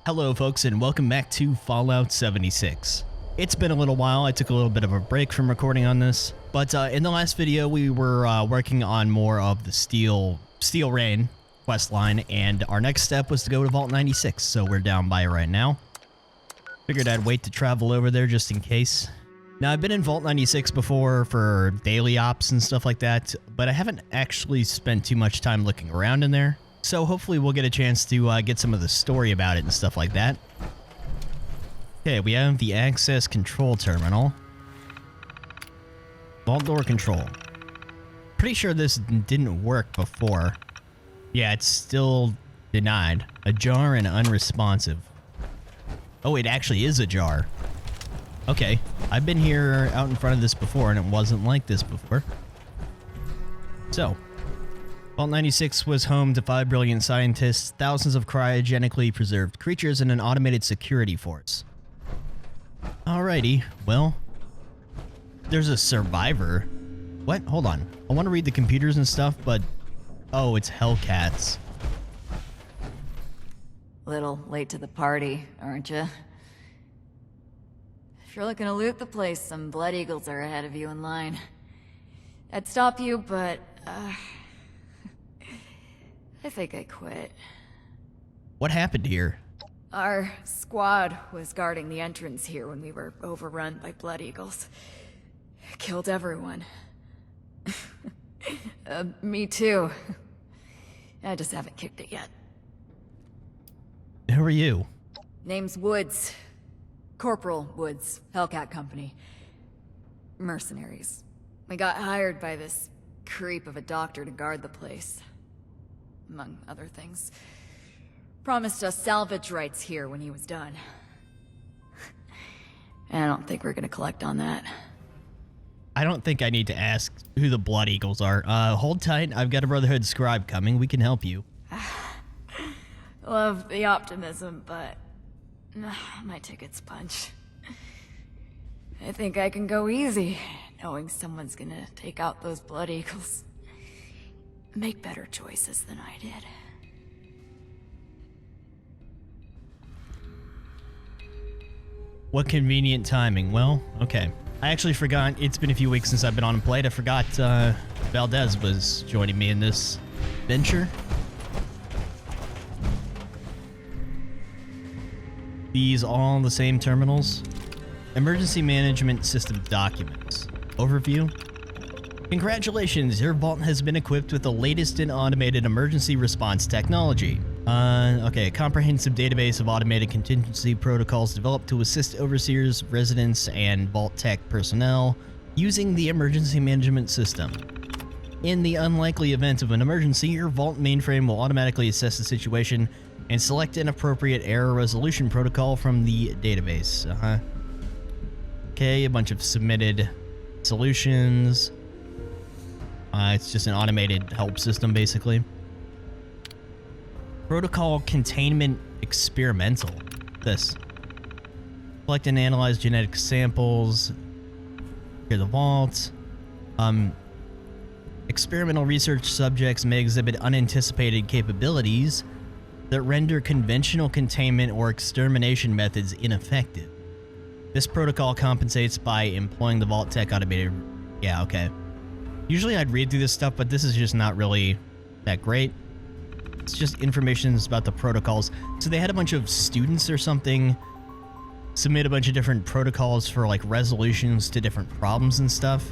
Hello folks and welcome back to Fallout 76. It's been a little while. I took a little bit of a break from recording on this, but in the last video we were working on more of the Steel Rain questline, and our next step was to go to Vault 96, so we're down by it right now. Figured I'd wait to travel over there just in case. Now, I've been in Vault 96 before for daily ops and stuff like that, but I haven't actually spent too much time looking around in there. So hopefully we'll get a chance to get some of the story about it and stuff like that. Okay, we have the access control terminal. Vault door control. Pretty sure this didn't work before. Yeah, it's still denied. Ajar and unresponsive. Oh, it actually is ajar. Okay, I've been here out in front of this before and it wasn't like this before. So, Vault 96 was home to 5 brilliant scientists, thousands of cryogenically preserved creatures, and an automated security force. Alrighty, well, there's a survivor. What? Hold on. I want to read the computers and stuff, but... oh, it's Hellcats. Little late to the party, aren't you? If you're looking to loot the place, some Blood Eagles are ahead of you in line. I'd stop you, but, I think I quit. What happened here? Our squad was guarding the entrance here when we were overrun by Blood Eagles. Killed everyone. Me too. I just haven't kicked it yet. Who are you? Name's Woods. Corporal Woods, Hellcat Company. Mercenaries. We got hired by this creep of a doctor to guard the place. Among other things. Promised us salvage rights here when he was done. I don't think we're gonna collect on that. I don't think I need to ask who the Blood Eagles are. Hold tight, I've got a Brotherhood Scribe coming, we can help you. Love the optimism, but... my ticket's punch. I think I can go easy, knowing someone's gonna take out those Blood Eagles. Make better choices than I did. What convenient timing. Well, okay. I actually forgot, it's been a few weeks since I've been on and played. I forgot Valdez was joining me in this venture. These all the same terminals. Emergency Management System Documents. Overview. Congratulations, your vault has been equipped with the latest in automated emergency response technology. Okay, a comprehensive database of automated contingency protocols developed to assist overseers, residents, and vault tech personnel using the emergency management system. In the unlikely event of an emergency, your vault mainframe will automatically assess the situation and select an appropriate error resolution protocol from the database. Okay, a bunch of submitted solutions. It's just an automated help system, basically. Protocol Containment Experimental. This. Collect and analyze genetic samples. Clear the vault. Experimental research subjects may exhibit unanticipated capabilities that render conventional containment or extermination methods ineffective. This protocol compensates by employing the vault tech automated... yeah, okay. Usually I'd read through this stuff, but this is just not really that great. It's just information about the protocols. So they had a bunch of students or something submit a bunch of different protocols for like resolutions to different problems and stuff.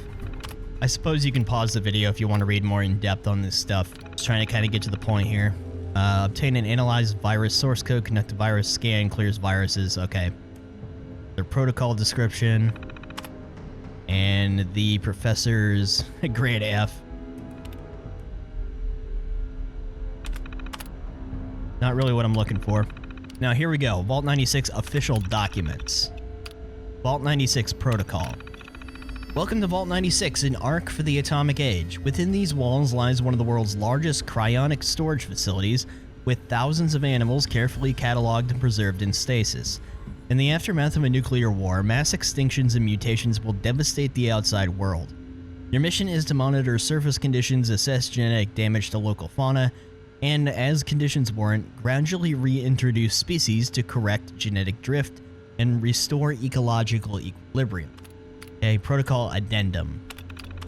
I suppose you can pause the video if you want to read more in depth on this stuff. Just trying to kind of get to the point here. Obtain and analyze virus source code, conduct a virus scan, clears viruses. Okay. Their protocol description. And the professor's grade F. Not really what I'm looking for. Now here we go. Vault 96 official documents. Vault 96 protocol. Welcome to Vault 96, an ark for the atomic age. Within these walls lies one of the world's largest cryonic storage facilities, with thousands of animals carefully cataloged and preserved in stasis. In the aftermath of a nuclear war, mass extinctions and mutations will devastate the outside world. Your mission is to monitor surface conditions, assess genetic damage to local fauna, and, as conditions warrant, gradually reintroduce species to correct genetic drift and restore ecological equilibrium. A protocol addendum.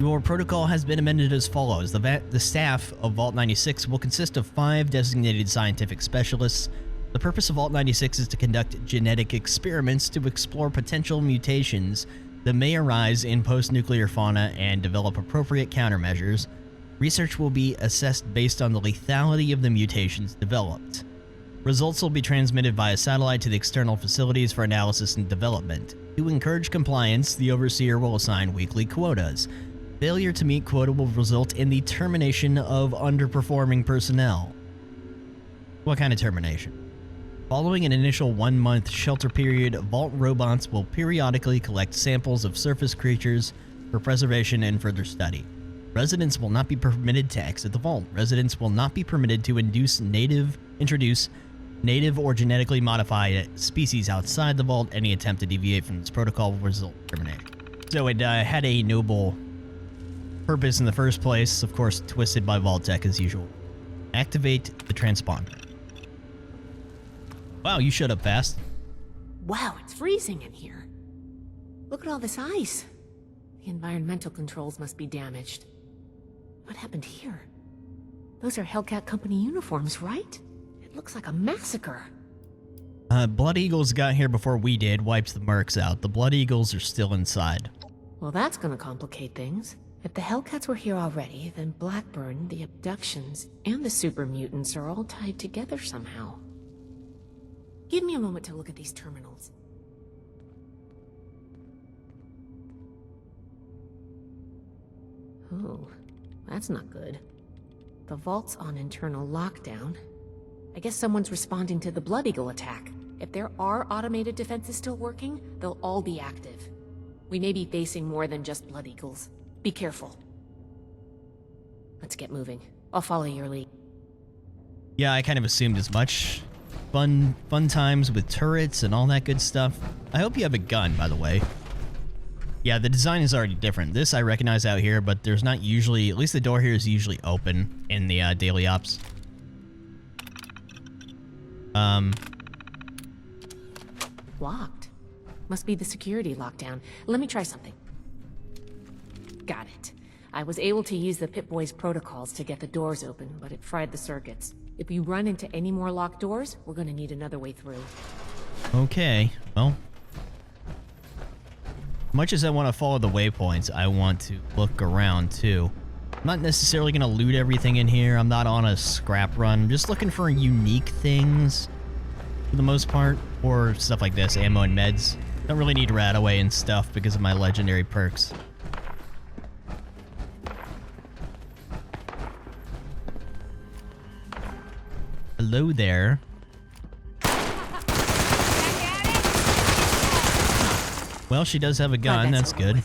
Your protocol has been amended as follows. The staff of Vault 96 will consist of 5 designated scientific specialists. The purpose of Vault 96 is to conduct genetic experiments to explore potential mutations that may arise in post-nuclear fauna and develop appropriate countermeasures. Research will be assessed based on the lethality of the mutations developed. Results will be transmitted via satellite to the external facilities for analysis and development. To encourage compliance, the Overseer will assign weekly quotas. Failure to meet quota will result in the termination of underperforming personnel. What kind of termination? Following an initial 1-month shelter period, Vault robots will periodically collect samples of surface creatures for preservation and further study. Residents will not be permitted to exit the Vault. Residents will not be permitted to introduce native or genetically modified species outside the Vault. Any attempt to deviate from this protocol will result in termination. So it had a noble purpose in the first place, of course, twisted by Vault Tech as usual. Activate the transponder. Wow, you shut up fast. Wow, it's freezing in here. Look at all this ice. The environmental controls must be damaged. What happened here? Those are Hellcat Company uniforms, right? It looks like a massacre. Blood Eagles got here before we did, wiped the mercs out. The Blood Eagles are still inside. Well, that's gonna complicate things. If the Hellcats were here already, then Blackburn, the abductions, and the super mutants are all tied together somehow. Give me a moment to look at these terminals. Oh, that's not good. The Vault's on internal lockdown. I guess someone's responding to the Blood Eagle attack. If there are automated defenses still working, they'll all be active. We may be facing more than just Blood Eagles. Be careful. Let's get moving. I'll follow your lead. Yeah, I kind of assumed as much. Fun times with turrets and all that good stuff. I hope you have a gun, by the way. Yeah, the design is already different. This I recognize out here, but there's not usually, at least the door here is usually open in the daily ops. Locked. Must be the security lockdown. Let me try something. Got it. I was able to use the Pip-Boy's protocols to get the doors open, but it fried the circuits. If we run into any more locked doors, we're gonna need another way through. Okay, well. Much as I want to follow the waypoints, I want to look around too. I'm not necessarily going to loot everything in here. I'm not on a scrap run. I'm just looking for unique things for the most part, or stuff like this, ammo and meds. Don't really need Radaway and stuff because of my legendary perks. Hello there. Well, she does have a gun, that's good.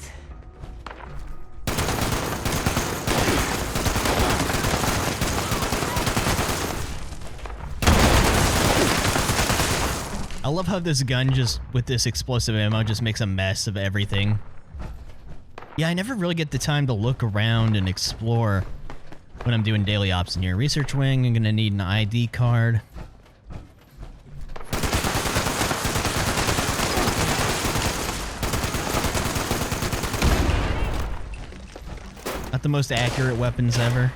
I love how this gun just, with this explosive ammo, just makes a mess of everything. Yeah, I never really get the time to look around and explore when I'm doing daily ops in here. Research Wing, I'm gonna need an ID card. Not the most accurate weapons ever.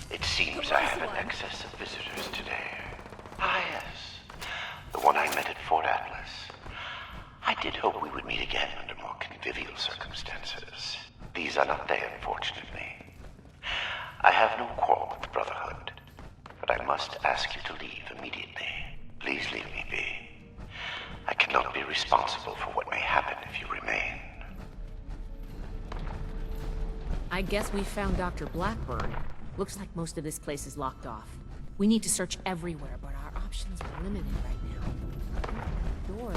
It seems I have an excess of visitors today. Ah, yes. The one I met at Fort Atlas. I did hope we would meet again under more convivial circumstances. These are not they, unfortunately. I have no quarrel with the Brotherhood, but I must ask you to leave immediately. Please leave me be. I cannot be responsible for what may happen if you remain. I guess we found Dr. Blackburn. Looks like most of this place is locked off. We need to search everywhere, but our options are limited right now. Door.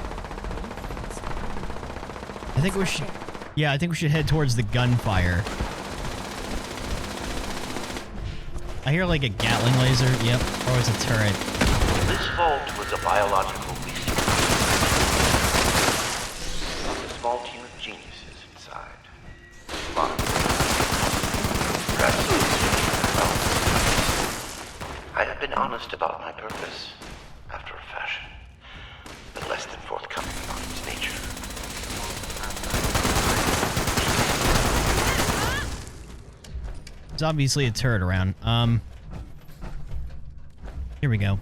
I think we should... Yeah, I think we should head towards the gunfire. I hear like a Gatling laser. Yep. Or it's a turret. This vault was a biological research. A small team of geniuses inside. But I have been honest about my purpose, after a fashion, but less than forthcoming about its nature. There's obviously a turret around. Here we go.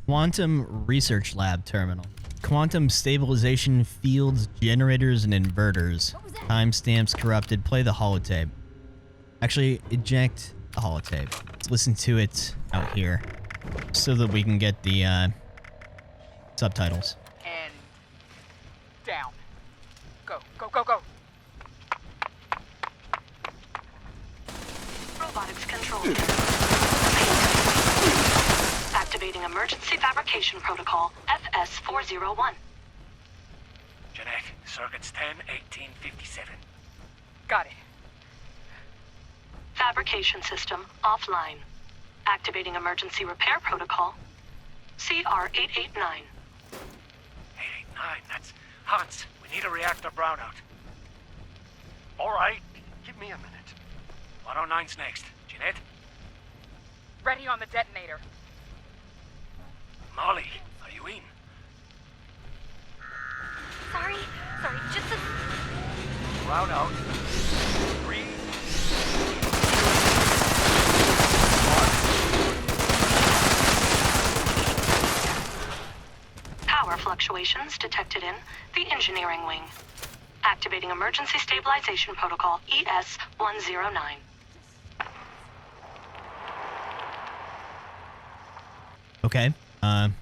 Quantum Research Lab Terminal. Quantum stabilization fields, generators, and inverters. Timestamps corrupted. Play the holotape. Actually, eject the holotape. Let's listen to it out here so that we can get the subtitles. And down. Go, go, go, go. Robotics control. Activating emergency fabrication protocol FS401. Jeanette, circuits 10-1857. Got it. Fabrication system offline. Activating emergency repair protocol CR889. 889, that's Hans. We need a reactor brownout. All right, give me a minute. 109's next. Jeanette? Ready on the detonator. Molly, are you in? Sorry, just a... Brownout. 3, 2, 1. Power fluctuations detected in the engineering wing. Activating emergency stabilization protocol ES109. Okay.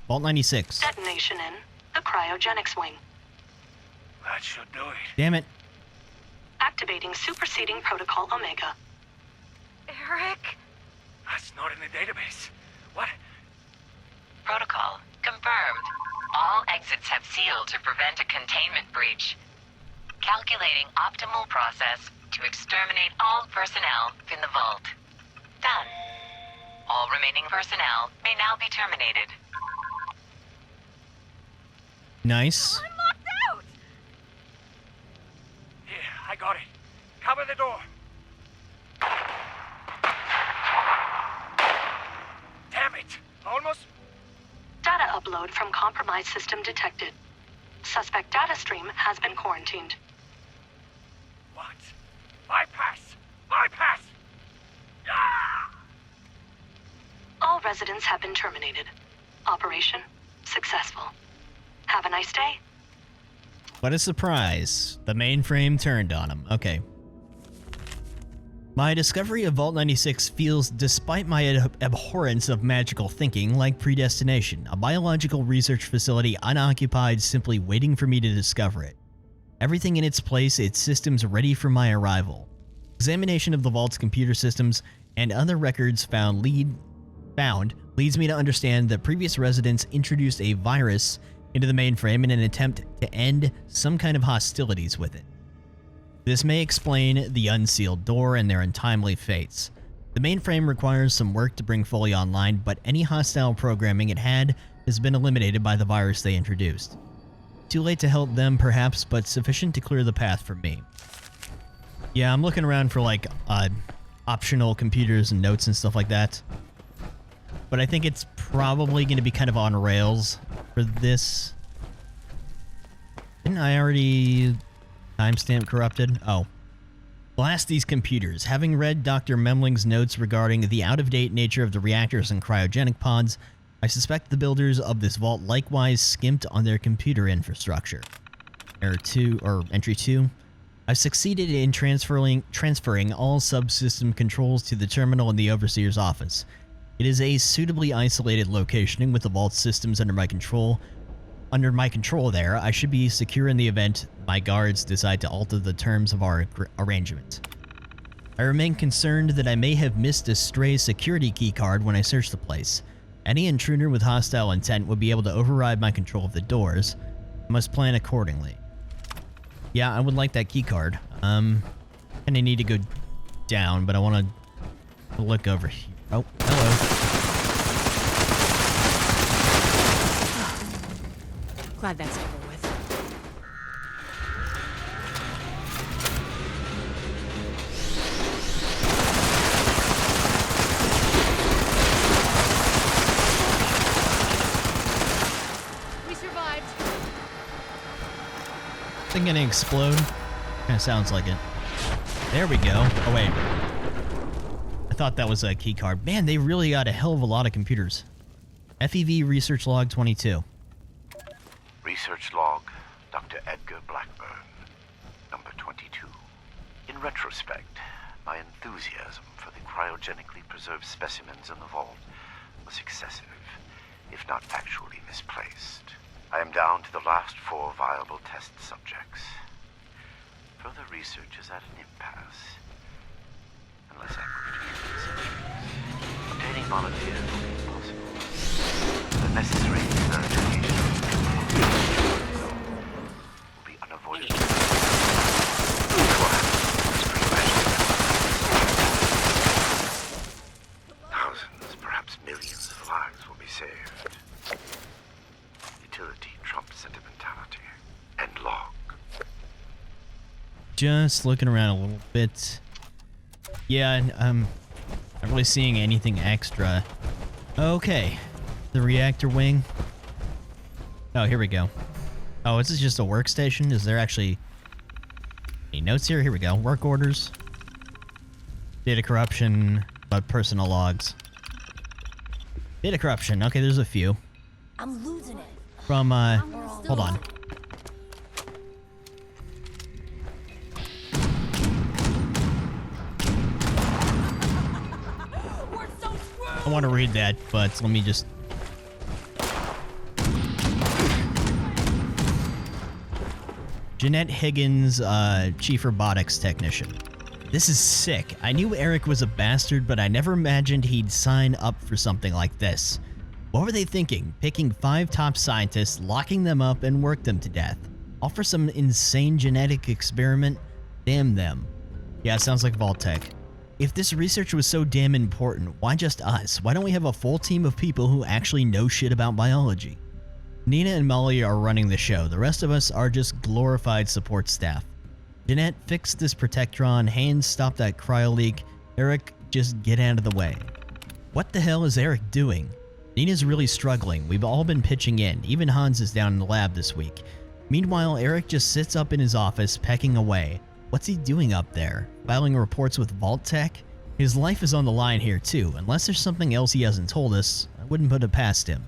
Vault 96. Detonation in the cryogenics wing. That should do it. Damn it. Activating superseding protocol Omega. Eric? That's not in the database. What? Protocol confirmed. All exits have sealed to prevent a containment breach. Calculating optimal process to exterminate all personnel in the vault. Done. All remaining personnel may now be terminated. Nice. I'm locked out! Yeah, I got it. Cover the door. Damn it. Almost. Data upload from compromised system detected. Suspect data stream has been quarantined. What? Bypass! Bypass! Ah! All residents have been terminated. Operation successful. Have a nice day. What a surprise. The mainframe turned on him. Okay. My discovery of Vault 96 feels, despite my abhorrence of magical thinking, like predestination, a biological research facility unoccupied, simply waiting for me to discover it. Everything in its place, its systems ready for my arrival. Examination of the Vault's computer systems and other records found leads me to understand that previous residents introduced a virus into the mainframe in an attempt to end some kind of hostilities with it. This may explain the unsealed door and their untimely fates. The mainframe requires some work to bring fully online, but any hostile programming it had has been eliminated by the virus they introduced. Too late to help them, perhaps, but sufficient to clear the path for me. Yeah, I'm looking around for, like, optional computers and notes and stuff like that. But I think it's probably going to be kind of on rails for this. Didn't I already timestamp corrupted? Oh. Blast these computers. Having read Dr. Memling's notes regarding the out-of-date nature of the reactors and cryogenic pods, I suspect the builders of this vault likewise skimped on their computer infrastructure. Entry 2. I've succeeded in transferring all subsystem controls to the terminal in the Overseer's office. It is a suitably isolated location, and with the vault systems under my control there, I should be secure in the event my guards decide to alter the terms of our arrangement. I remain concerned that I may have missed a stray security keycard when I searched the place. Any intruder with hostile intent would be able to override my control of the doors. I must plan accordingly. Yeah, I would like that key card. Kinda need to go down, but I want to look over here. Oh, hello. Glad that's over with. We survived. Thing gonna explode? Kinda sounds like it. There we go. Oh, wait. I thought that was a key card. Man, they really got a hell of a lot of computers. FEV Research Log 22. Research log, Dr. Edgar Blackburn, number 22. In retrospect, my enthusiasm for the cryogenically preserved specimens in the vault was excessive, if not actually misplaced. I am down to the last 4 viable test subjects. Further research is at an impasse, unless I move to human subjects. Obtaining volunteers will be impossible. The necessary verification will be unavoidable. Thousands, perhaps millions of lives will be saved. Utility trumps sentimentality. End log. Just looking around a little bit. Yeah, not really seeing anything extra. Okay. The reactor wing. Oh, here we go. Oh, is this just a workstation? Is there actually any notes here? Here we go. Work orders. Data corruption, but personal logs. Data corruption. Okay, there's a few. I'm losing it. From, hold on. I want to read that, but let me just... Jeanette Higgins, Chief Robotics Technician. This is sick. I knew Eric was a bastard, but I never imagined he'd sign up for something like this. What were they thinking? Picking 5 top scientists, locking them up, and work them to death. All for some insane genetic experiment? Damn them. Yeah, sounds like Vault-Tec. If this research was so damn important, why just us? Why don't we have a full team of people who actually know shit about biology? Nina and Molly are running the show. The rest of us are just glorified support staff. Jeanette, fix this Protectron. Haynes, stop that cryo leak. Eric, just get out of the way. What the hell is Eric doing? Nina's really struggling. We've all been pitching in. Even Hans is down in the lab this week. Meanwhile, Eric just sits up in his office, pecking away. What's he doing up there? Filing reports with Vault-Tec? His life is on the line here too. Unless there's something else he hasn't told us, I wouldn't put it past him.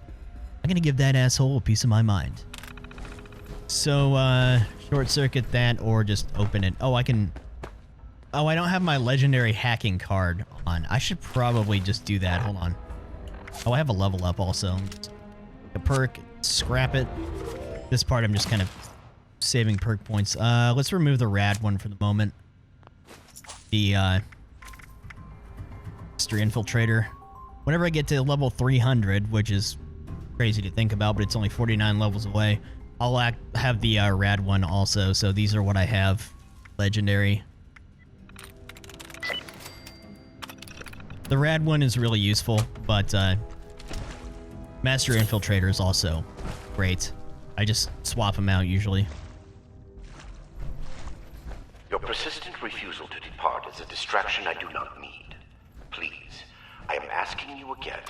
I'm gonna give that asshole a piece of my mind. So, short circuit that or just open it. Oh, I can... Oh, I don't have my legendary hacking card on. I should probably just do that. Hold on. Oh, I have a level up also. A perk, scrap it. This part I'm just kind of saving perk points. Let's remove the rad one for the moment. The, Mystery Infiltrator. Whenever I get to level 300, which is crazy to think about, but it's only 49 levels away, I'll have the rad one also. So these are what I have. Legendary. The rad one is really useful, but Master Infiltrator is also great. I just swap them out usually. Your persistent refusal to depart is a distraction I do not need. Please, I am asking you again.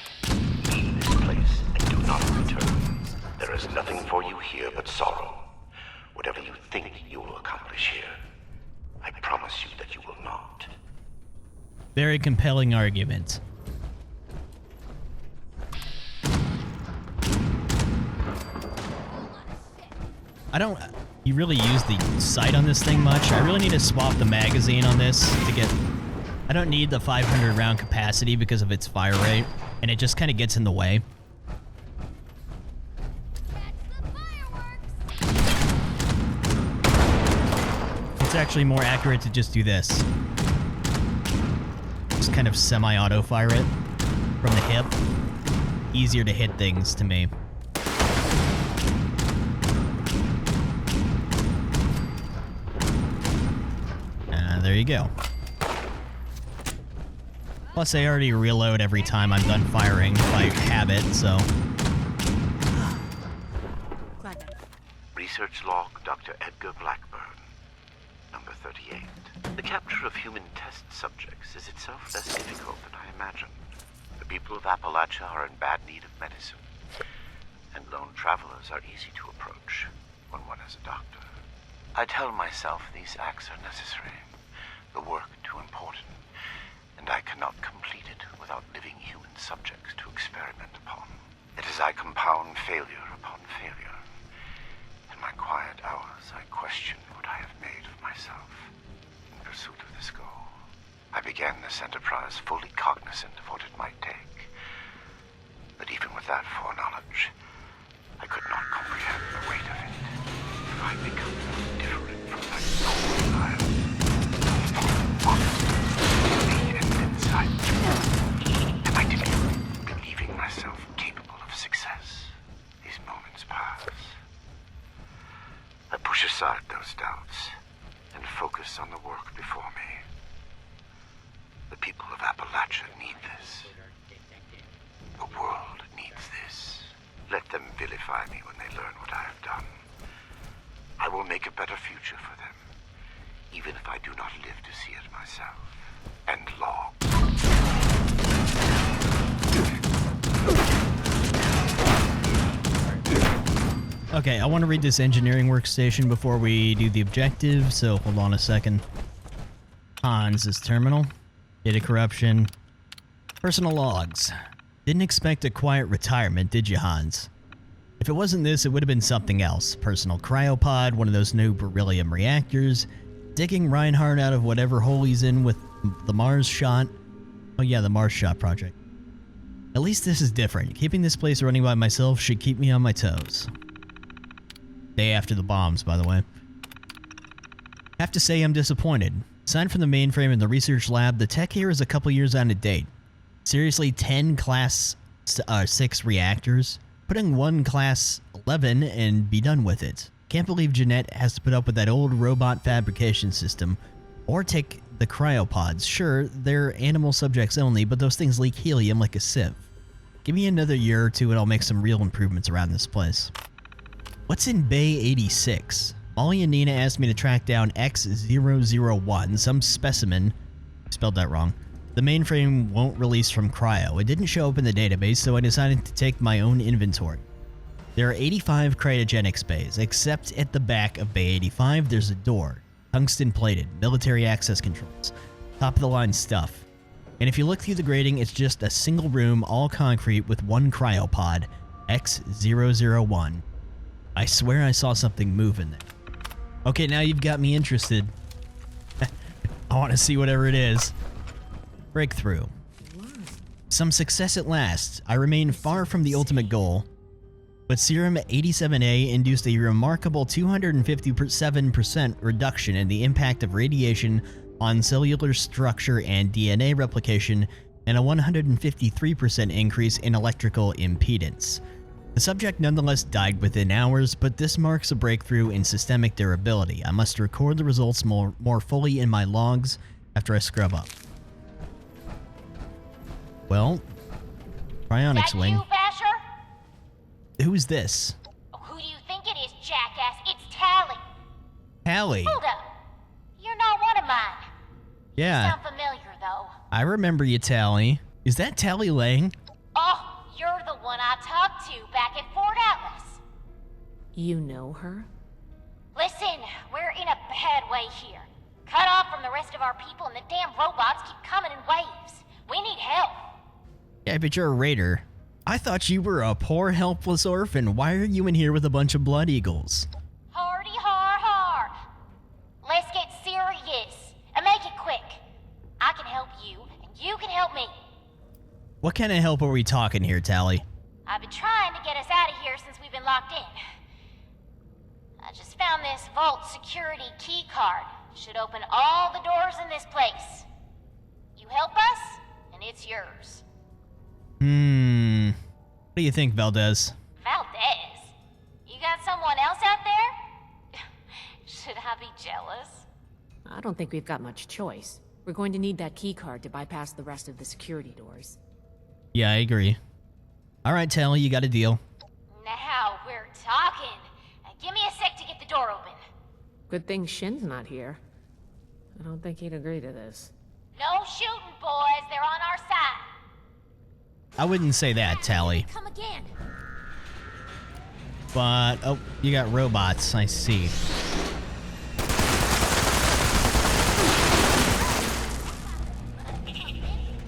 Leave this place and do not return. There is nothing for you here but sorrow. Whatever you think you will accomplish here, I promise you that you will not. Very compelling argument. I don't... You really use the sight on this thing much. I really need to swap the magazine on this to get... I don't need the 500 round capacity because of its fire rate, and it just kind of gets in the way. It's actually more accurate to just do this. Just kind of semi-auto fire it from the hip. Easier to hit things to me. there you go. Plus, I already reload every time I'm done firing by habit, so... Research log, Dr. Edgar Blackburn, number 38. The capture of human test subjects is itself less difficult than I imagined. The people of Appalachia are in bad need of medicine, and lone travelers are easy to approach when one is a doctor. I tell myself these acts are necessary, the work too important, and I cannot complete it without living human subjects to experiment upon. It is I compound failure upon failure. In my quiet hours, I question what I have made of myself in pursuit of this goal. I began this enterprise fully cognizant of what it might take. But even with that foreknowledge, I could not comprehend the weight of it. If I become different from that noble life, the end in sight. Am I delirious, believing myself capable of success? These moments pass. I push aside those doubts and focus on the work before me. The people of Appalachia need this. The world needs this. Let them vilify me when they learn what I have done. I will make a better future for them, even if I do not live to see it myself. And long. Okay, I want to read this engineering workstation before we do the objective, so hold on a second. Hans' terminal. Data corruption. Personal logs. Didn't expect a quiet retirement, did you, Hans? If it wasn't this, it would have been something else. Personal cryopod, one of those new beryllium reactors, digging Reinhardt out of whatever hole he's in with the Mars shot. Oh yeah, the Mars shot project. At least this is different. Keeping this place running by myself should keep me on my toes. Day after the bombs, by the way. Have to say I'm disappointed. Aside from the mainframe and the research lab, the tech here is a couple years out of date. Seriously, 10 Class 6 reactors? Putting one Class 11 and be done with it. Can't believe Jeanette has to put up with that old robot fabrication system. Or take the cryopods. Sure, they're animal subjects only, but those things leak helium like a sieve. Give me another year or two and I'll make some real improvements around this place. What's in Bay 86? Molly and Nina asked me to track down X001, some specimen. Spelled that wrong. The mainframe won't release from cryo. It didn't show up in the database, so I decided to take my own inventory. There are 85 cryogenics bays, except at the back of Bay 85 there's a door. Tungsten plated, military access controls. Top of the line stuff. And if you look through the grating, it's just a single room, all concrete with one cryopod, X001. I swear I saw something move in there. Okay, now you've got me interested. I want to see whatever it is. Breakthrough. Some success at last. I remain far from the ultimate goal, but Serum 87A induced a remarkable 257% reduction in the impact of radiation on cellular structure and DNA replication, and a 153% increase in electrical impedance. The subject nonetheless died within hours, but this marks a breakthrough in systemic durability. I must record the results more fully in my logs after I scrub up. Well, Cryonics Wing. You, Basher? Who's this? Who do you think it is, jackass? It's Tally. Tally. Hold up. You're not one of mine. Yeah. You sound familiar, though. I remember you, Tally. Is that Tally Lang? Oh, you're the one I talked to back at Fort Atlas. You know her? Listen, we're in a bad way here. Cut off from the rest of our people and the damn robots keep coming in waves. We need help. Yeah, but you're a raider. I thought you were a poor, helpless orphan. Why are you in here with a bunch of blood eagles? Hardy har har. Let's get serious and make it quick. I can help you, and you can help me. What kind of help are we talking here, Tally? I've been trying to get us out of here since we've been locked in. I just found this vault security key card. Should open all the doors in this place. You help us, and it's yours. What do you think, Valdez? Valdez? You got someone else out there? Should I be jealous? I don't think we've got much choice. We're going to need that key card to bypass the rest of the security doors. Yeah, I agree. All right, Tally, you got a deal. Now we're talking. Give me a sec to get the door open. Good thing Shin's not here. I don't think he'd agree to this. No shooting, boys. They're on our side. I wouldn't say that, Tally. Come again. But, oh, you got robots, I see.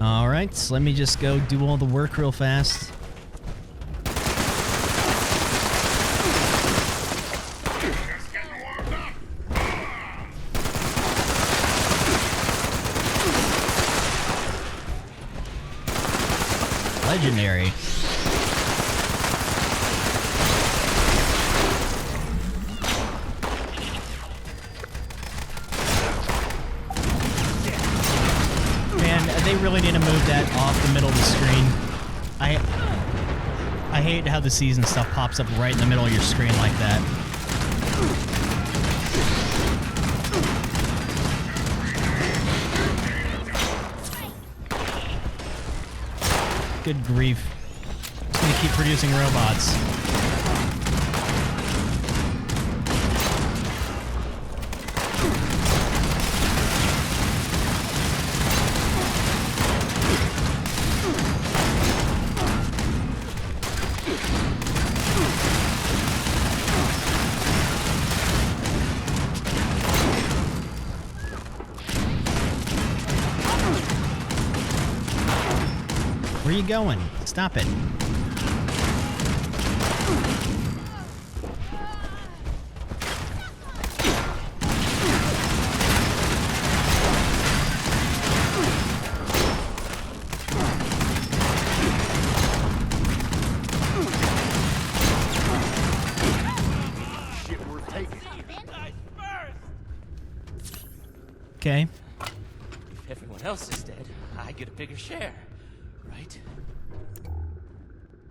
Alright, so let me just go do all the work real fast. Legendary. They really need to move that off the middle of the screen. I hate how the season stuff pops up right in the middle of your screen like that. Good grief. Just gonna keep producing robots. Where are you going? Stop it. Shit, we're taking. Okay. If everyone else is dead, I get a bigger share. Right?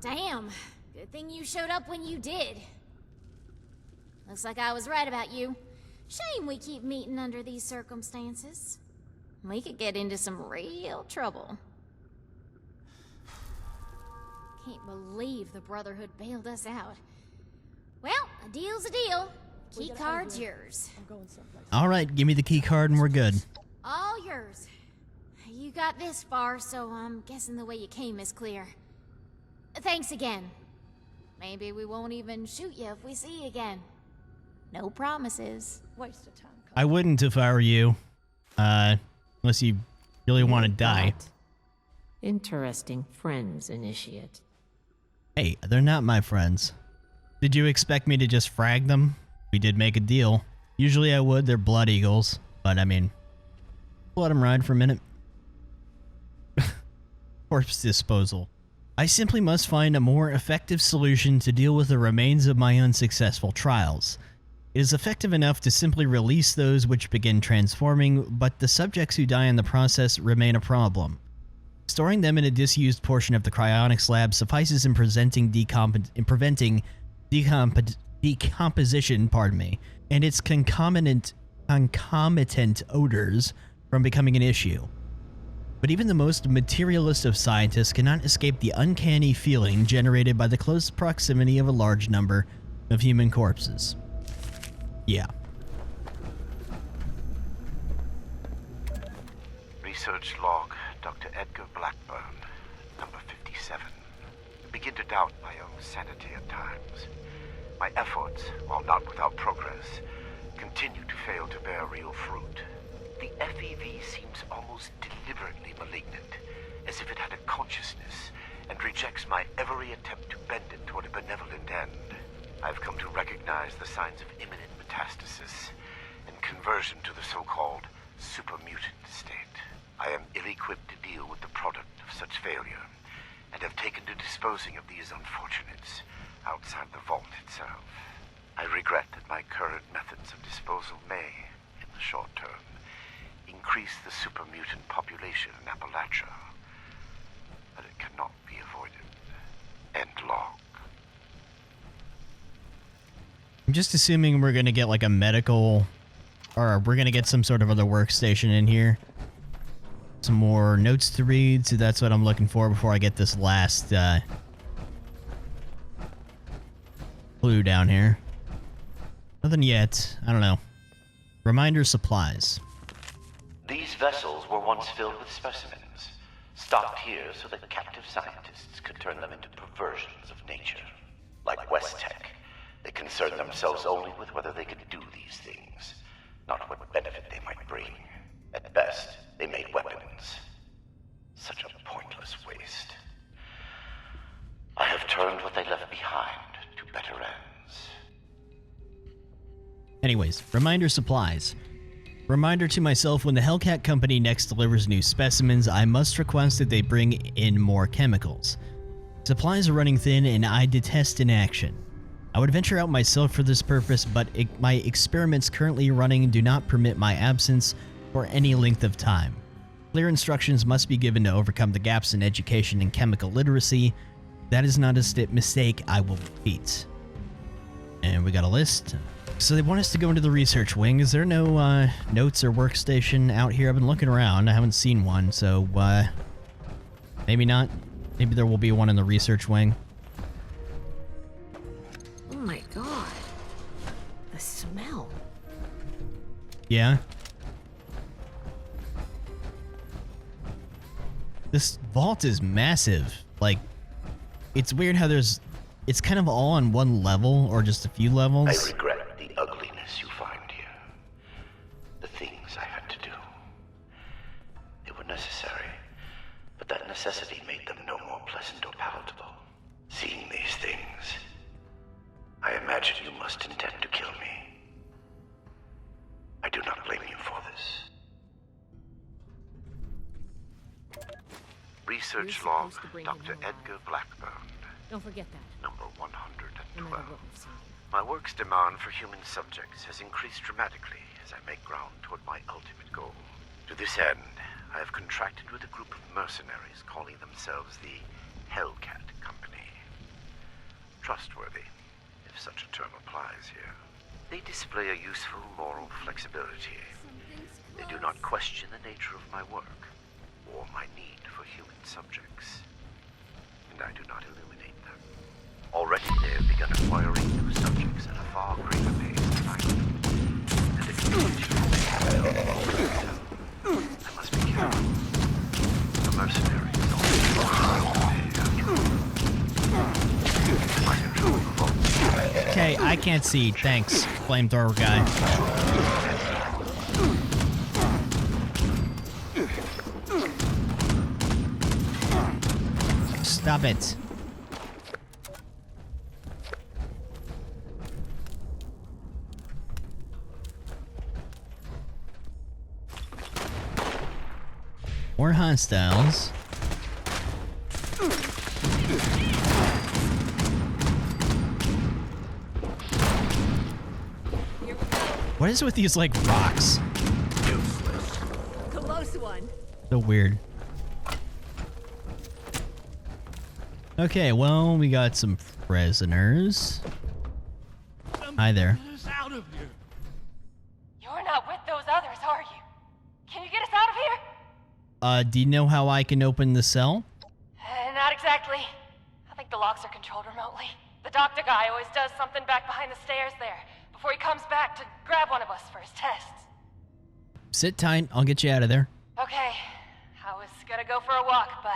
Damn. Good thing you showed up when you did. Looks like I was right about you. Shame we keep meeting under these circumstances. We could get into some real trouble. Can't believe the Brotherhood bailed us out. Well, a deal's a deal. Key card's yours. Alright, give me the key card and we're good. All yours. You got this far, so I'm guessing the way you came is clear. Thanks again. Maybe we won't even shoot you if we see you again. No promises. Waste of time. I wouldn't if I were you. Unless you really want to die. Interesting friends, Initiate. Hey, they're not my friends. Did you expect me to just frag them? We did make a deal. Usually I would, they're Blood Eagles. But I mean, let them ride for a minute. Corpse disposal. I simply must find a more effective solution to deal with the remains of my unsuccessful trials. It is effective enough to simply release those which begin transforming, but the subjects who die in the process remain a problem. Storing them in a disused portion of the cryonics lab suffices in preventing decomposition, and its concomitant odors from becoming an issue. But even the most materialist of scientists cannot escape the uncanny feeling generated by the close proximity of a large number of human corpses. Yeah. Research log, Dr. Edgar Blackburn, number 57. I begin to doubt my own sanity at times. My efforts, while not without progress, continue to fail to bear real fruit. The FEV seems almost deliberately malignant, as if it had a consciousness and rejects my every attempt to bend it toward a benevolent end. I've come to recognize the signs of imminent metastasis and conversion to the so-called supermutant state. I am ill-equipped to deal with the product of such failure, and have taken to disposing of these unfortunates outside the vault itself. I regret that my current methods of disposal may, in the short term, increase the supermutant population in Appalachia, but it cannot be avoided. End log. I'm just assuming we're gonna get like a medical or we're gonna get some sort of other workstation in here. Some more notes to read, so that's what I'm looking for before I get this last clue down here. Nothing yet. I don't know. Reminder supplies. These vessels were once filled with specimens, stocked here so that captive scientists could turn them into perversions of nature. Like West Tech, they concerned themselves only with whether they could do these things, not what benefit they might bring. At best, they made weapons. Such a pointless waste. I have turned what they left behind to better ends. Anyways, reminder supplies. Reminder to myself, when the Hellcat company next delivers new specimens, I must request that they bring in more chemicals. Supplies are running thin and I detest inaction. I would venture out myself for this purpose, but my experiments currently running do not permit my absence for any length of time. Clear instructions must be given to overcome the gaps in education and chemical literacy. That is not a mistake I will repeat. And we got a list. So they want us to go into the research wing. Is there no notes or workstation out here? I've been looking around. I haven't seen one, so maybe not. Maybe there will be one in the research wing. Oh my god. The smell. Yeah. This vault is massive. Like, it's weird how it's kind of all on one level or just a few levels. I regret the ugliness you find here. The things I had to do. They were necessary, but that necessity made them no more pleasant or palatable. Seeing these things, I imagine you must intend to kill me. I do not blame you for this. Research log, Dr. Edgar Blackburn. Don't forget that. Number No matter 112. what we've seen. My work's demand for human subjects has increased dramatically as I make ground toward my ultimate goal. To this end, I have contracted with a group of mercenaries calling themselves the Hellcat Company. Trustworthy, if such a term applies here. They display a useful moral flexibility. They do not question the nature of my work or my need for human subjects. And I do not illuminate them. Already they have begun acquiring new subjects at a far greater pace than I do. And if you they have it all, I must be careful. The mercenaries my control revolts. Okay, I can't see. Thanks, flamethrower guy. Stop it. More hostiles. What is with these, like, rocks? Close one. So weird. Okay, well, we got some prisoners. Hi there. Out of here. You're not with those others, are you? Can you get us out of here? Do you know how I can open the cell? Not exactly. I think the locks are controlled remotely. The doctor guy always does something back behind the stairs there, before he comes back to grab one of us for his tests. Sit tight, I'll get you out of there. Okay, I was gonna go for a walk, but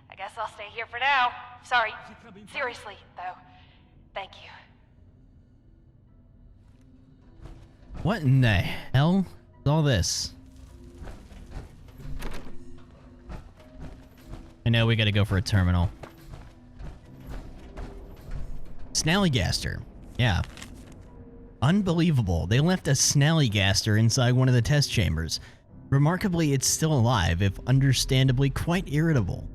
I guess I'll stay here for now. Sorry, seriously, though. Thank you. What in the hell is all this? I know we gotta go for a terminal. Snallygaster. Yeah. Unbelievable. They left a Snallygaster inside one of the test chambers. Remarkably, it's still alive, if understandably quite irritable.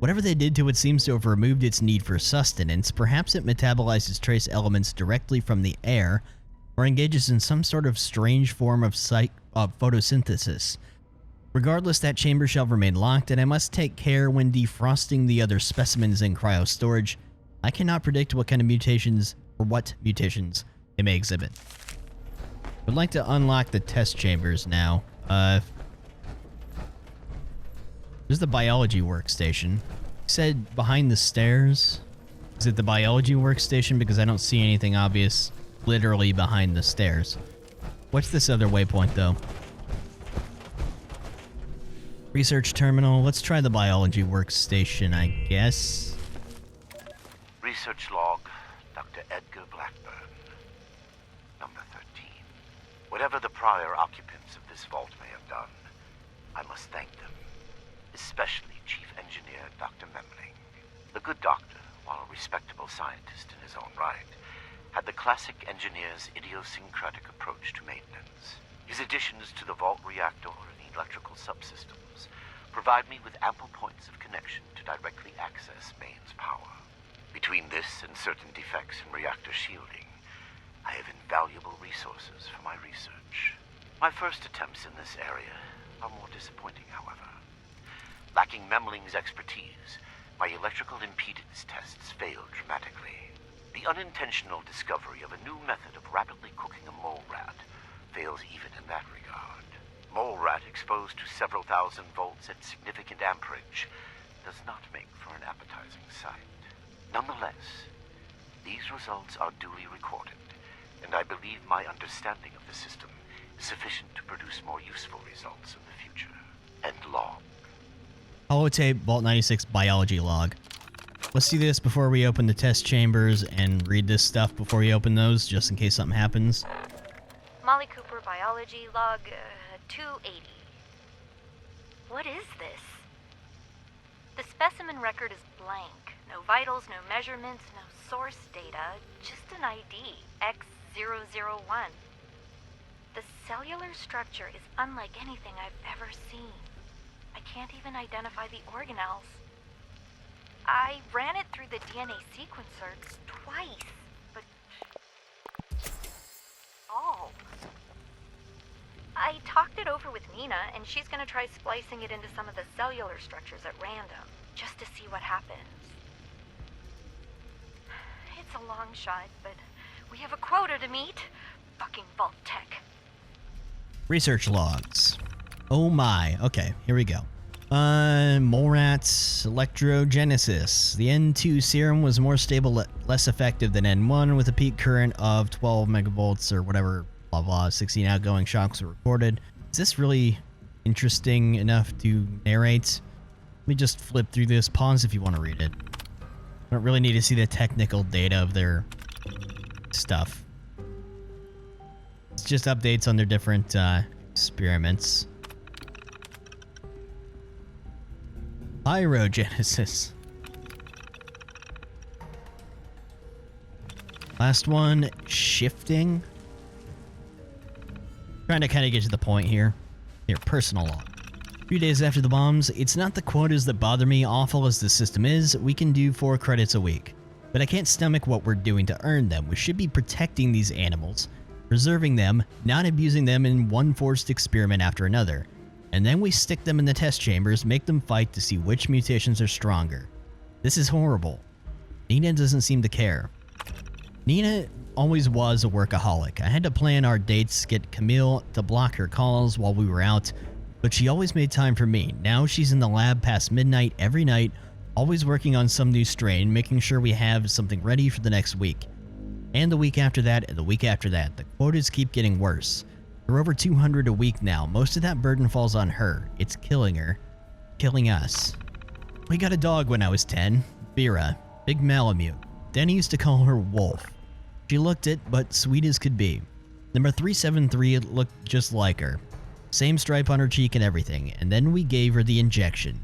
Whatever they did to it seems to have removed its need for sustenance. Perhaps it metabolizes trace elements directly from the air, or engages in some sort of strange form of photosynthesis. Regardless, that chamber shall remain locked, and I must take care when defrosting the other specimens in cryo-storage. I cannot predict what kind of mutations, or what mutations, it may exhibit. Would like to unlock the test chambers now. There's the biology workstation. You said behind the stairs. Is it the biology workstation? Because I don't see anything obvious literally behind the stairs. What's this other waypoint, though? Research terminal. Let's try the biology workstation, I guess. Research log, Dr. Edgar Blackburn. Number 13. Whatever the prior occupants of this vault may have done, I must thank them. Especially Chief Engineer Dr. Memling. The good doctor, while a respectable scientist in his own right, had the classic engineer's idiosyncratic approach to maintenance. His additions to the vault reactor and electrical subsystems provide me with ample points of connection to directly access mains power. Between this and certain defects in reactor shielding, I have invaluable resources for my research. My first attempts in this area are more disappointing, however. Lacking Memling's expertise, my electrical impedance tests failed dramatically. The unintentional discovery of a new method of rapidly cooking a mole rat fails even in that regard. Mole rat exposed to several thousand volts at significant amperage does not make for an appetizing sight. Nonetheless, these results are duly recorded, and I believe my understanding of the system is sufficient to produce more useful results in the future. End log. Holotape Vault 96 biology log. Let's do this before we open the test chambers and read this stuff before we open those, just in case something happens. Molly Cooper biology log 280. What is this? The specimen record is blank. No vitals, no measurements, no source data, just an ID, X001. The cellular structure is unlike anything I've ever seen. I can't even identify the organelles. I ran it through the DNA sequencer twice, but... Oh. I talked it over with Nina, and she's gonna try splicing it into some of the cellular structures at random, just to see what happens. It's a long shot, but we have a quota to meet. Fucking Vault Tech. Research logs. Oh my. Okay, here we go. Mole rats, electrogenesis. The N2 serum was more stable, less effective than N1, with a peak current of 12 megavolts or whatever, blah blah. 16 outgoing shocks were recorded. Is this really interesting enough to narrate? Let me just flip through this. Pause if you want to read it. I don't really need to see the technical data of their stuff. It's just updates on their different experiments. Pyrogenesis. Last one, shifting. Trying to kind of get to the point here. Here, personal log. A few days after the bombs, it's not the quotas that bother me. Awful as the system is, we can do 4 credits a week. But I can't stomach what we're doing to earn them. We should be protecting these animals, preserving them, not abusing them in one forced experiment after another. And then we stick them in the test chambers, make them fight to see which mutations are stronger. This is horrible. Nina doesn't seem to care. Nina always was a workaholic. I had to plan our dates, get Camille to block her calls while we were out, but she always made time for me. Now she's in the lab past midnight every night, always working on some new strain, making sure we have something ready for the next week. And the week after that, and the week after that. The quotas keep getting worse. They're over 200 a week now. Most of that burden falls on her. It's killing her. Killing us. We got a dog when I was 10. Vera. Big Malamute. Danny used to call her Wolf. She looked it, but sweet as could be. Number 373 looked just like her. Same stripe on her cheek and everything. And then we gave her the injection.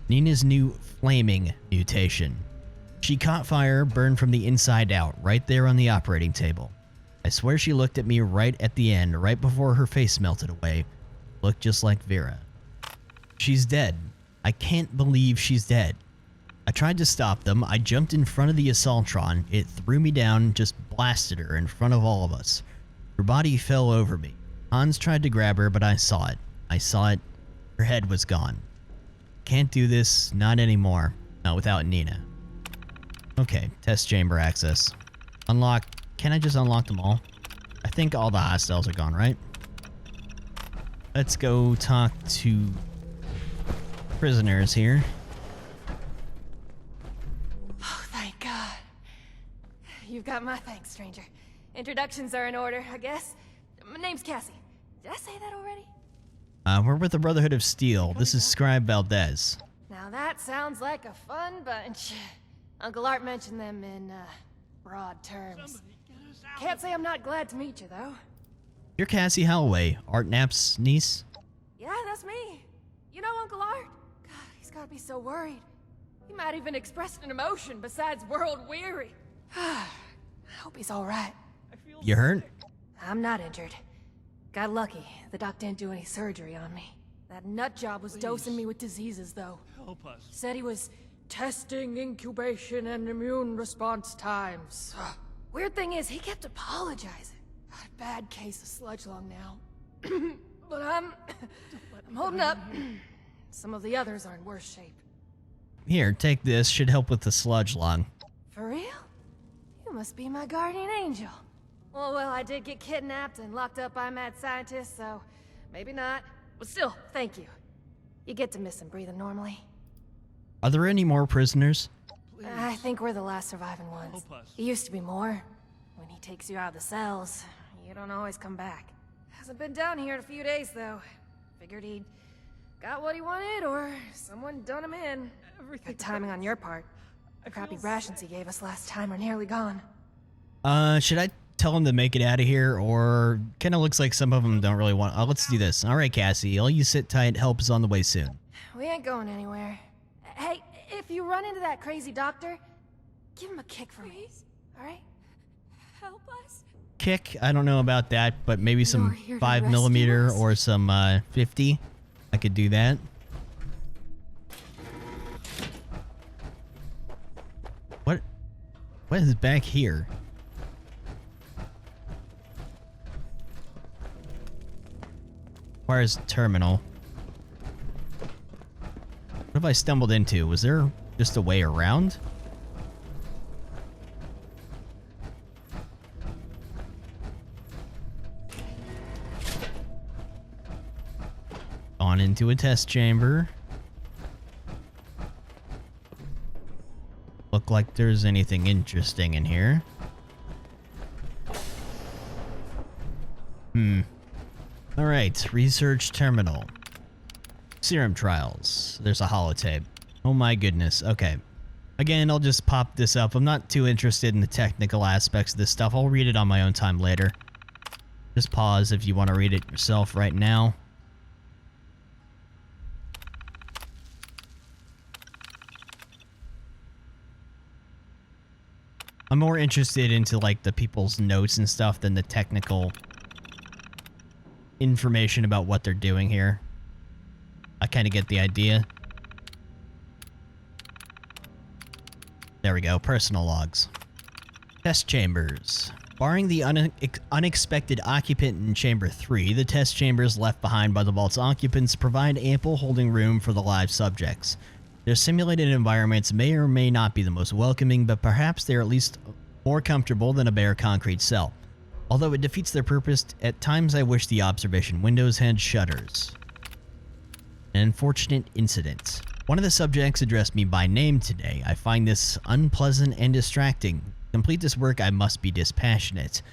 Nina's new flaming mutation. She caught fire, burned from the inside out, right there on the operating table. I swear she looked at me right at the end, right before her face melted away. Looked just like Vera. She's dead. I can't believe she's dead. I tried to stop them. I jumped in front of the Assaultron. It threw me down, just blasted her in front of all of us. Her body fell over me. Hans tried to grab her, but I saw it. I saw it. Her head was gone. Can't do this. Not anymore. Not without Nina. Okay, test chamber access. Unlock. Can I just unlock them all? I think all the hostiles are gone, right? Let's go talk to prisoners here. Oh, thank God. You've got my thanks, stranger. Introductions are in order, I guess. My name's Cassie. Did I say that already? We're with the Brotherhood of Steel. This is Scribe Valdez. Now that sounds like a fun bunch. Uncle Art mentioned them in, broad terms. Can't say I'm not glad to meet you, though. You're Cassie Holloway, Art Knapp's niece? Yeah, that's me. You know Uncle Art? God, he's gotta be so worried. He might even express an emotion besides world weary. I hope he's alright. You hurt? I'm not injured. Got lucky. The doc didn't do any surgery on me. That nut job was dosing me with diseases, though. Help us. Said he was testing incubation and immune response times. Weird thing is, he kept apologizing. Got a bad case of sludge lung now. But I'm holding up. Some of the others are in worse shape. Here, take this. Should help with the sludge lung. For real? You must be my guardian angel. Well, I did get kidnapped and locked up by mad scientists, so maybe not. But still, thank you. You get to miss him breathing normally. Are there any more prisoners? I think we're the last surviving ones. It used to be more. When he takes you out of the cells, you don't always come back. Hasn't been down here in a few days, though. Figured he'd got what he wanted, or someone done him in. Good timing on your part. The crappy rations he gave us last time are nearly gone. Should I tell him to make it out of here, or kind of looks like some of them don't really want... let's do this. All right, Cassie, all you sit tight. Help is on the way soon. We ain't going anywhere. Hey, if you run into that crazy doctor, give him a kick for me, all right? Help us. Kick? I don't know about that, but maybe some You're here to 5mm rescue us? or some 50. I could do that. What is back here? Where's terminal? What have I stumbled into? Was there just a way around? On into a test chamber. Look like there's anything interesting in here. Alright, research terminal. Serum trials. There's a holotape. Oh my goodness, okay. Again, I'll just pop this up. I'm not too interested in the technical aspects of this stuff. I'll read it on my own time later. Just pause if you want to read it yourself right now. I'm more interested into like the people's notes and stuff than the technical information about what they're doing here. I kind of get the idea. There we go, personal logs. Test chambers. Barring the unexpected occupant in Chamber 3, the test chambers left behind by the vault's occupants provide ample holding room for the live subjects. Their simulated environments may or may not be the most welcoming, but perhaps they are at least more comfortable than a bare concrete cell. Although it defeats their purpose, at times I wish the observation windows had shutters. An unfortunate incident. One of the subjects addressed me by name today. I find this unpleasant and distracting. To complete this work, I must be dispassionate.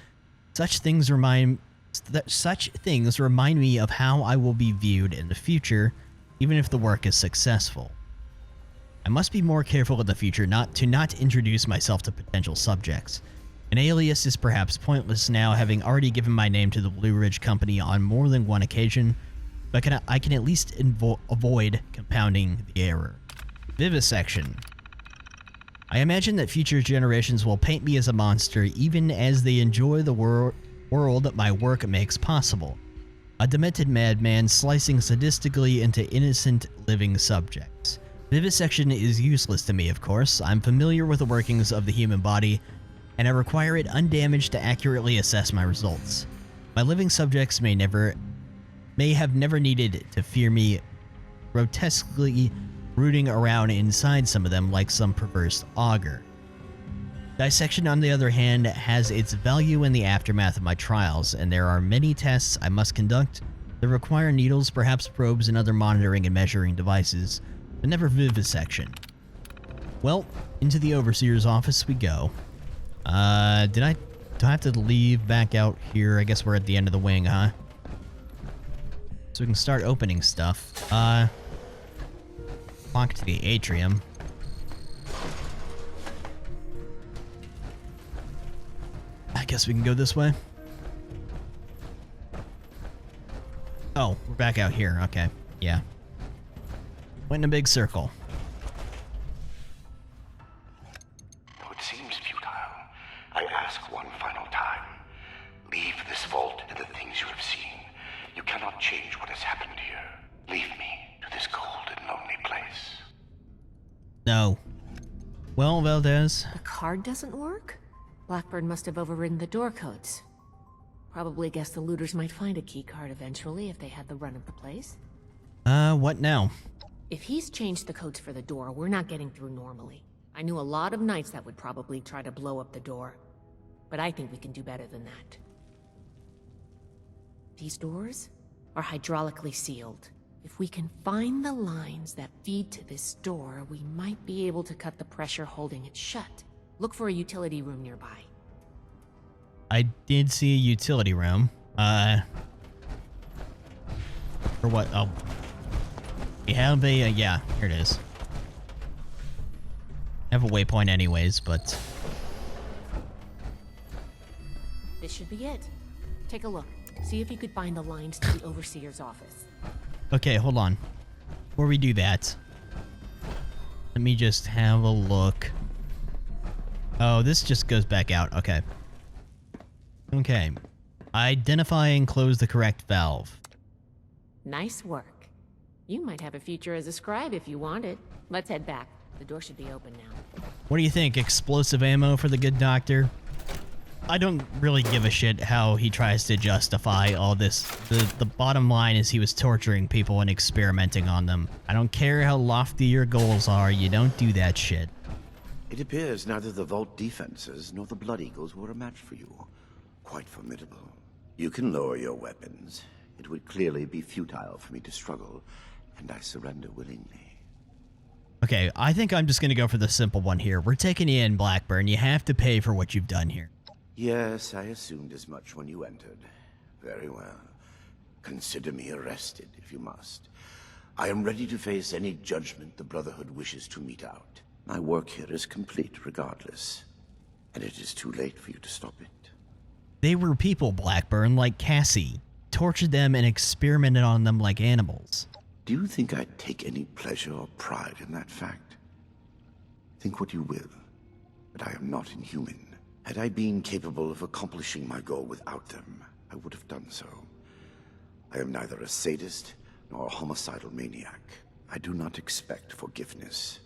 Such things remind me of how I will be viewed in the future, even if the work is successful. I must be more careful in the future not to introduce myself to potential subjects. An alias is perhaps pointless now, having already given my name to the Blue Ridge Company on more than one occasion, but I can at least avoid compounding the error. Vivisection. I imagine that future generations will paint me as a monster even as they enjoy the world that my work makes possible. A demented madman slicing sadistically into innocent living subjects. Vivisection is useless to me, of course. I'm familiar with the workings of the human body, and I require it undamaged to accurately assess my results. My living subjects may have never needed to fear me grotesquely rooting around inside some of them like some perverse augur. Dissection, on the other hand, has its value in the aftermath of my trials, and there are many tests I must conduct that require needles, perhaps probes, and other monitoring and measuring devices, but never vivisection. Well, into the Overseer's office we go. Do I have to leave back out here? I guess we're at the end of the wing, huh? So we can start opening stuff. Walk to the atrium. I guess we can go this way. Oh, we're back out here. Okay. Yeah. Went in a big circle. Though it seems futile, I ask one final time. Leave this vault and the things you have seen. You cannot change what has happened here. Leave me to this cold and lonely place. No. Well, Valdez. The card doesn't work? Blackburn must have overridden the door codes. Probably guess the looters might find a key card eventually if they had the run of the place. What now? If he's changed the codes for the door, we're not getting through normally. I knew a lot of knights that would probably try to blow up the door. But I think we can do better than that. These doors are hydraulically sealed. If we can find the lines that feed to this door, we might be able to cut the pressure holding it shut. Look for a utility room nearby. I did see a utility room. For what? Oh. We have a, yeah, here it is. I have a waypoint anyways, but... This should be it. Take a look. See if you could find the lines to the Overseer's office. Okay, hold on. Before we do that, let me just have a look. Oh, this just goes back out. Okay. Okay. Identify and close the correct valve. Nice work. You might have a future as a scribe if you want it. Let's head back. The door should be open now. What do you think? Explosive ammo for the good doctor? I don't really give a shit how he tries to justify all this. The bottom line is he was torturing people and experimenting on them. I don't care how lofty your goals are, you don't do that shit. It appears neither the vault defenses nor the Blood Eagles were a match for you. Quite formidable. You can lower your weapons. It would clearly be futile for me to struggle, and I surrender willingly. Okay, I think I'm just gonna go for the simple one here. We're taking you in, Blackburn. You have to pay for what you've done here. Yes, I assumed as much when you entered. Very well. Consider me arrested, if you must. I am ready to face any judgment the Brotherhood wishes to mete out. My work here is complete regardless, and it is too late for you to stop it. They were people, Blackburn, like Cassie. Tortured them and experimented on them like animals. Do you think I take any pleasure or pride in that fact? Think what you will, but I am not inhuman. Had I been capable of accomplishing my goal without them, I would have done so. I am neither a sadist nor a homicidal maniac. I do not expect forgiveness.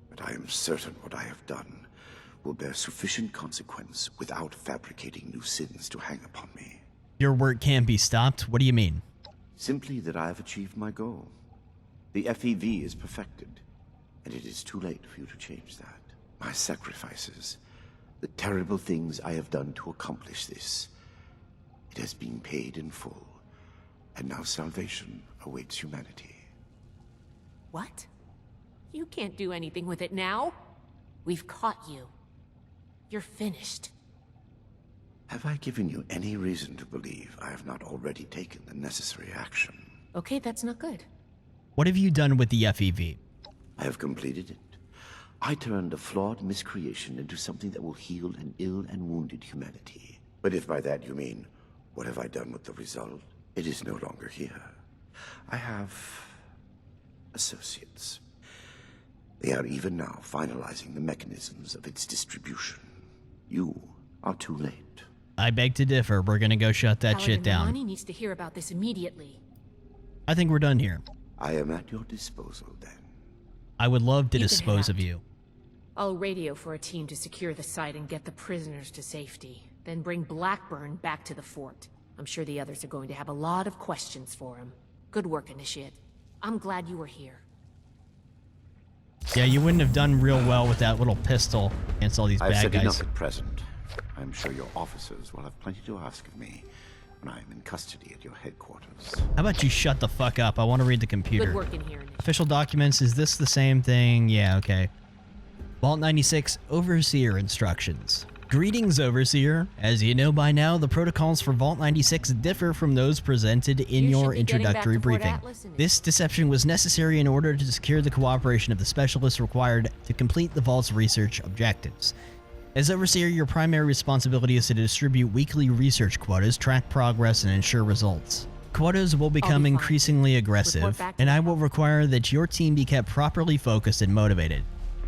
But I am certain what I have done will bear sufficient consequence without fabricating new sins to hang upon me. Your work can't be stopped? What do you mean? Simply that I have achieved my goal. The FEV is perfected, and it is too late for you to change that. My sacrifices, the terrible things I have done to accomplish this, it has been paid in full, and now salvation awaits humanity. What? You can't do anything with it now. We've caught you. You're finished. Have I given you any reason to believe I have not already taken the necessary action? Okay, that's not good. What have you done with the FEV? I have completed it. I turned a flawed miscreation into something that will heal an ill and wounded humanity. But if by that you mean, what have I done with the result? It is no longer here. I have associates. They are even now finalizing the mechanisms of its distribution. You are too late. I beg to differ. We're gonna go shut that shit down. Milani needs to hear about this immediately. I think we're done here. I am at your disposal, then. I would love to You can dispose head of out. you. I'll radio for a team to secure the site and get the prisoners to safety. Then bring Blackburn back to the fort. I'm sure the others are going to have a lot of questions for him. Good work, Initiate. I'm glad you were here. Yeah, you wouldn't have done real well with that little pistol against all these I've bad said guys. enough at present. I'm sure your officers will have plenty to ask of me when I'm in custody at your headquarters. How about you shut the fuck up? I want to read the computer. Good work in here. Official documents, is this the same thing? Yeah, okay. Vault 96, Overseer Instructions. Greetings, Overseer. As you know by now, the protocols for Vault 96 differ from those presented in your introductory briefing. This deception was necessary in order to secure the cooperation of the specialists required to complete the Vault's research objectives. As Overseer, your primary responsibility is to distribute weekly research quotas, track progress, and ensure results. Quotas will become increasingly aggressive, and I will require that your team be kept properly focused and motivated.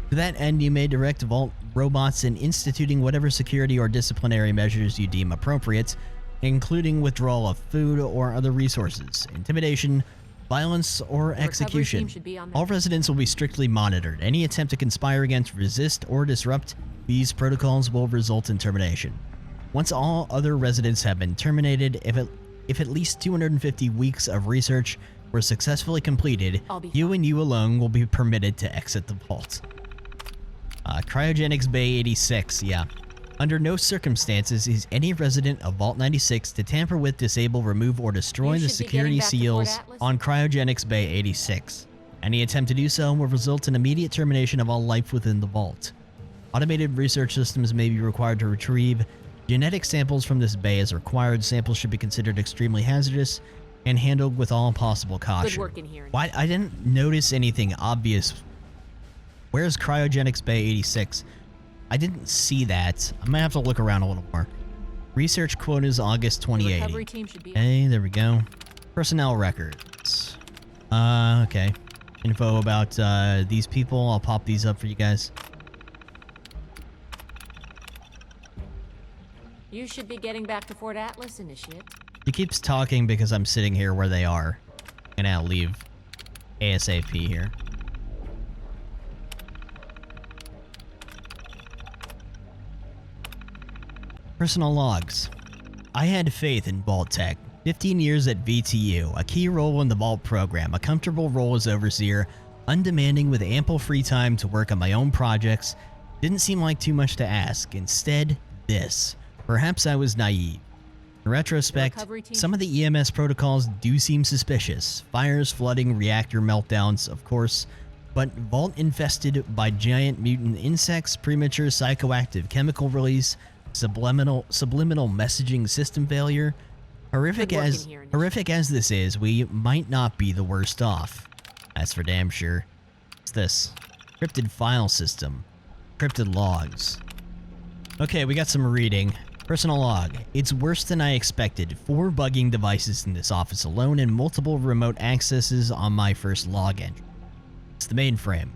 To that end, you may direct Vault robots in instituting whatever security or disciplinary measures you deem appropriate, including withdrawal of food or other resources, intimidation, violence, or execution. All residents will be strictly monitored. Any attempt to conspire against, resist, or disrupt these protocols will result in termination. Once all other residents have been terminated, if at least 250 weeks of research were successfully completed, you and you alone will be permitted to exit the vault. Cryogenics Bay 86, yeah. Under no circumstances is any resident of Vault 96 to tamper with, disable, remove, or destroy the security seals on Cryogenics Bay 86. Any attempt to do so will result in immediate termination of all life within the vault. Automated research systems may be required to retrieve genetic samples from this bay as required. Samples should be considered extremely hazardous and handled with all possible caution. Good work in here. Why I didn't notice anything obvious. Where's Cryogenics Bay 86? I didn't see that. I might have to look around a little more. Research quotas August 2080. Okay, there we go. Personnel records. Okay. Info about these people. I'll pop these up for you guys. You should be getting back to Fort Atlas, Initiate. He keeps talking because I'm sitting here where they are. And I'll leave ASAP here. Personal logs. I had faith in Vault Tech. 15 years at VTU, a key role in the Vault program, a comfortable role as Overseer, undemanding with ample free time to work on my own projects. Didn't seem like too much to ask. Instead, this. Perhaps I was naive. In retrospect, some of the EMS protocols do seem suspicious. Fires, flooding, reactor meltdowns, of course. But Vault infested by giant mutant insects, premature psychoactive chemical release, subliminal messaging system failure. Horrific as this is, we might not be the worst off. That's for damn sure. What's this? Encrypted file system. Encrypted logs. Okay, we got some reading. Personal log. It's worse than I expected. 4 bugging devices in this office alone and multiple remote accesses on my first log entry. It's the mainframe.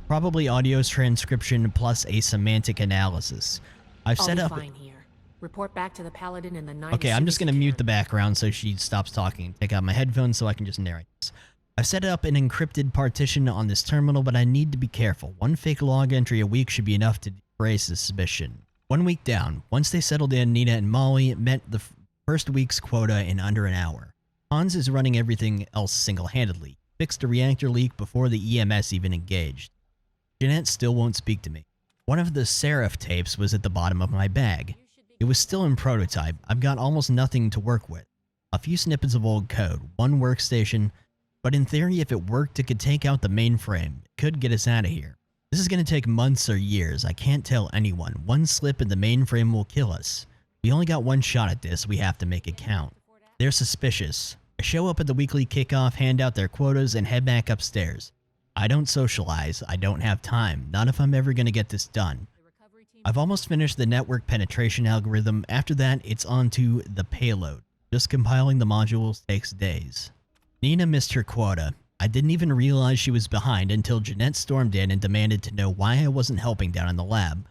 Probably audio transcription plus a semantic analysis. I've set up. Fine here. Report back to the Paladin in the night. Okay, I'm just gonna mute the background so she stops talking. Take out my headphones so I can just narrate this. I've set up an encrypted partition on this terminal, but I need to be careful. 1 fake log entry a week should be enough to raise suspicion. 1 week down. Once they settled in, Nina and Molly met the first week's quota in under an hour. Hans is running everything else single-handedly. Fixed a reactor leak before the EMS even engaged. Jeanette still won't speak to me. One of the Serif tapes was at the bottom of my bag. It was still in prototype. I've got almost nothing to work with. A few snippets of old code, 1 workstation, but in theory if it worked it could take out the mainframe. It could get us out of here. This is going to take months or years. I can't tell anyone. 1 slip and the mainframe will kill us. We only got 1 shot at this. We have to make it count. They're suspicious. I show up at the weekly kickoff, hand out their quotas, and head back upstairs. I don't socialize. I don't have time. Not if I'm ever going to get this done. I've almost finished the network penetration algorithm. After that, it's on to the payload. Just compiling the modules takes days. Nina missed her quota. I didn't even realize she was behind until Jeanette stormed in and demanded to know why I wasn't helping down in the lab.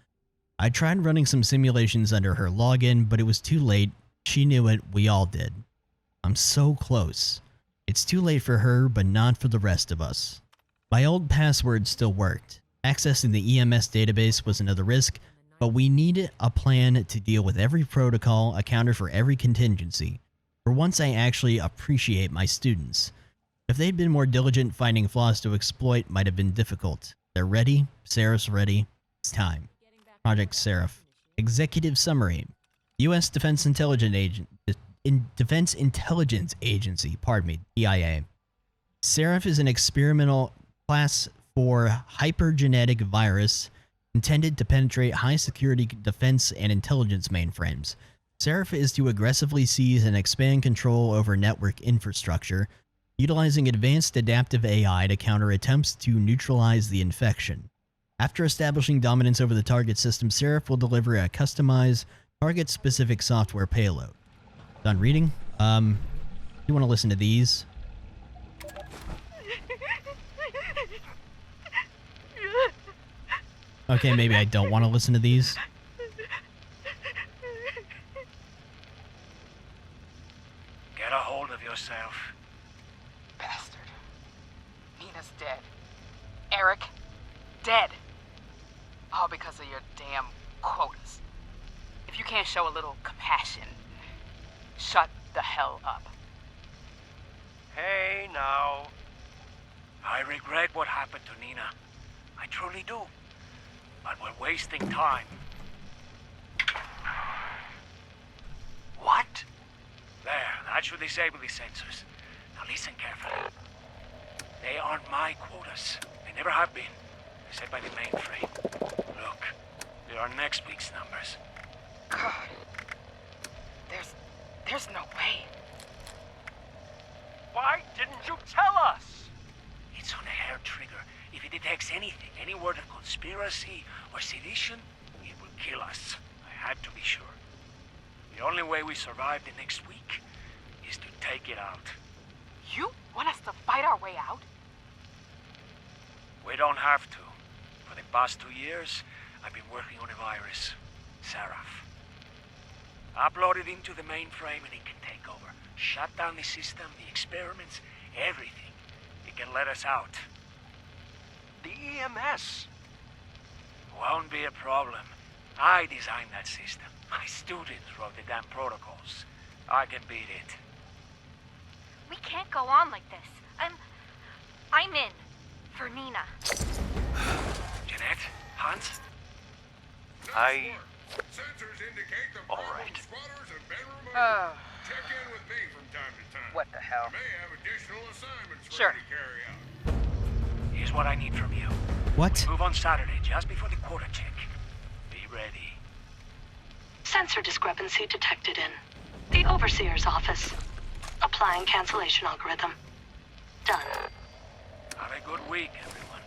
I tried running some simulations under her login, but it was too late. She knew it. We all did. I'm so close. It's too late for her, but not for the rest of us. My old password still worked. Accessing the EMS database was another risk, but we needed a plan to deal with every protocol, accounted for every contingency. For once I actually appreciate my students. If they'd been more diligent, finding flaws to exploit might have been difficult. They're ready. Serif's ready. It's time. Project Serif. Executive Summary. U.S. Defense Intelligence Agency, DIA. Serif is an experimental class 4 hypergenetic virus intended to penetrate high-security defense and intelligence mainframes. Serif is to aggressively seize and expand control over network infrastructure, utilizing advanced adaptive AI to counter attempts to neutralize the infection. After establishing dominance over the target system, Serif will deliver a customized, target-specific software payload. Done reading? You want to listen to these? Okay, maybe I don't want to listen to these. Get a hold of yourself. Bastard. Nina's dead. Eric, dead. All because of your damn quotas. If you can't show a little compassion, shut the hell up. Hey, now. I regret what happened to Nina. I truly do. But we're wasting time. What? There, that should disable the sensors. Now listen carefully. They aren't my quotas. They never have been. They're set by the mainframe. Look, they are next week's numbers. God. There's no way. Why didn't you tell us? It's on a hair trigger. If it detects anything, any word of conspiracy or sedition, it will kill us. I had to be sure. The only way we survive the next week is to take it out. You want us to fight our way out? We don't have to. For the past 2 years, I've been working on a virus, Serif. Upload it into the mainframe and it can take over. Shut down the system, the experiments, everything. It can let us out. The EMS won't be a problem. I designed that system. My students wrote the damn protocols. I can beat it. We can't go on like this. I'm in. For Nina. Jeanette? Hans? Sensors indicate the All right. spotters have been removed. Check in with me from time to time. What the hell? You may have additional assignments for Sure. you to carry out. Here's what I need from you. What? Move on Saturday, just before the quota check. Be ready. Sensor discrepancy detected in the Overseer's office. Applying cancellation algorithm. Done. Have a good week, everyone.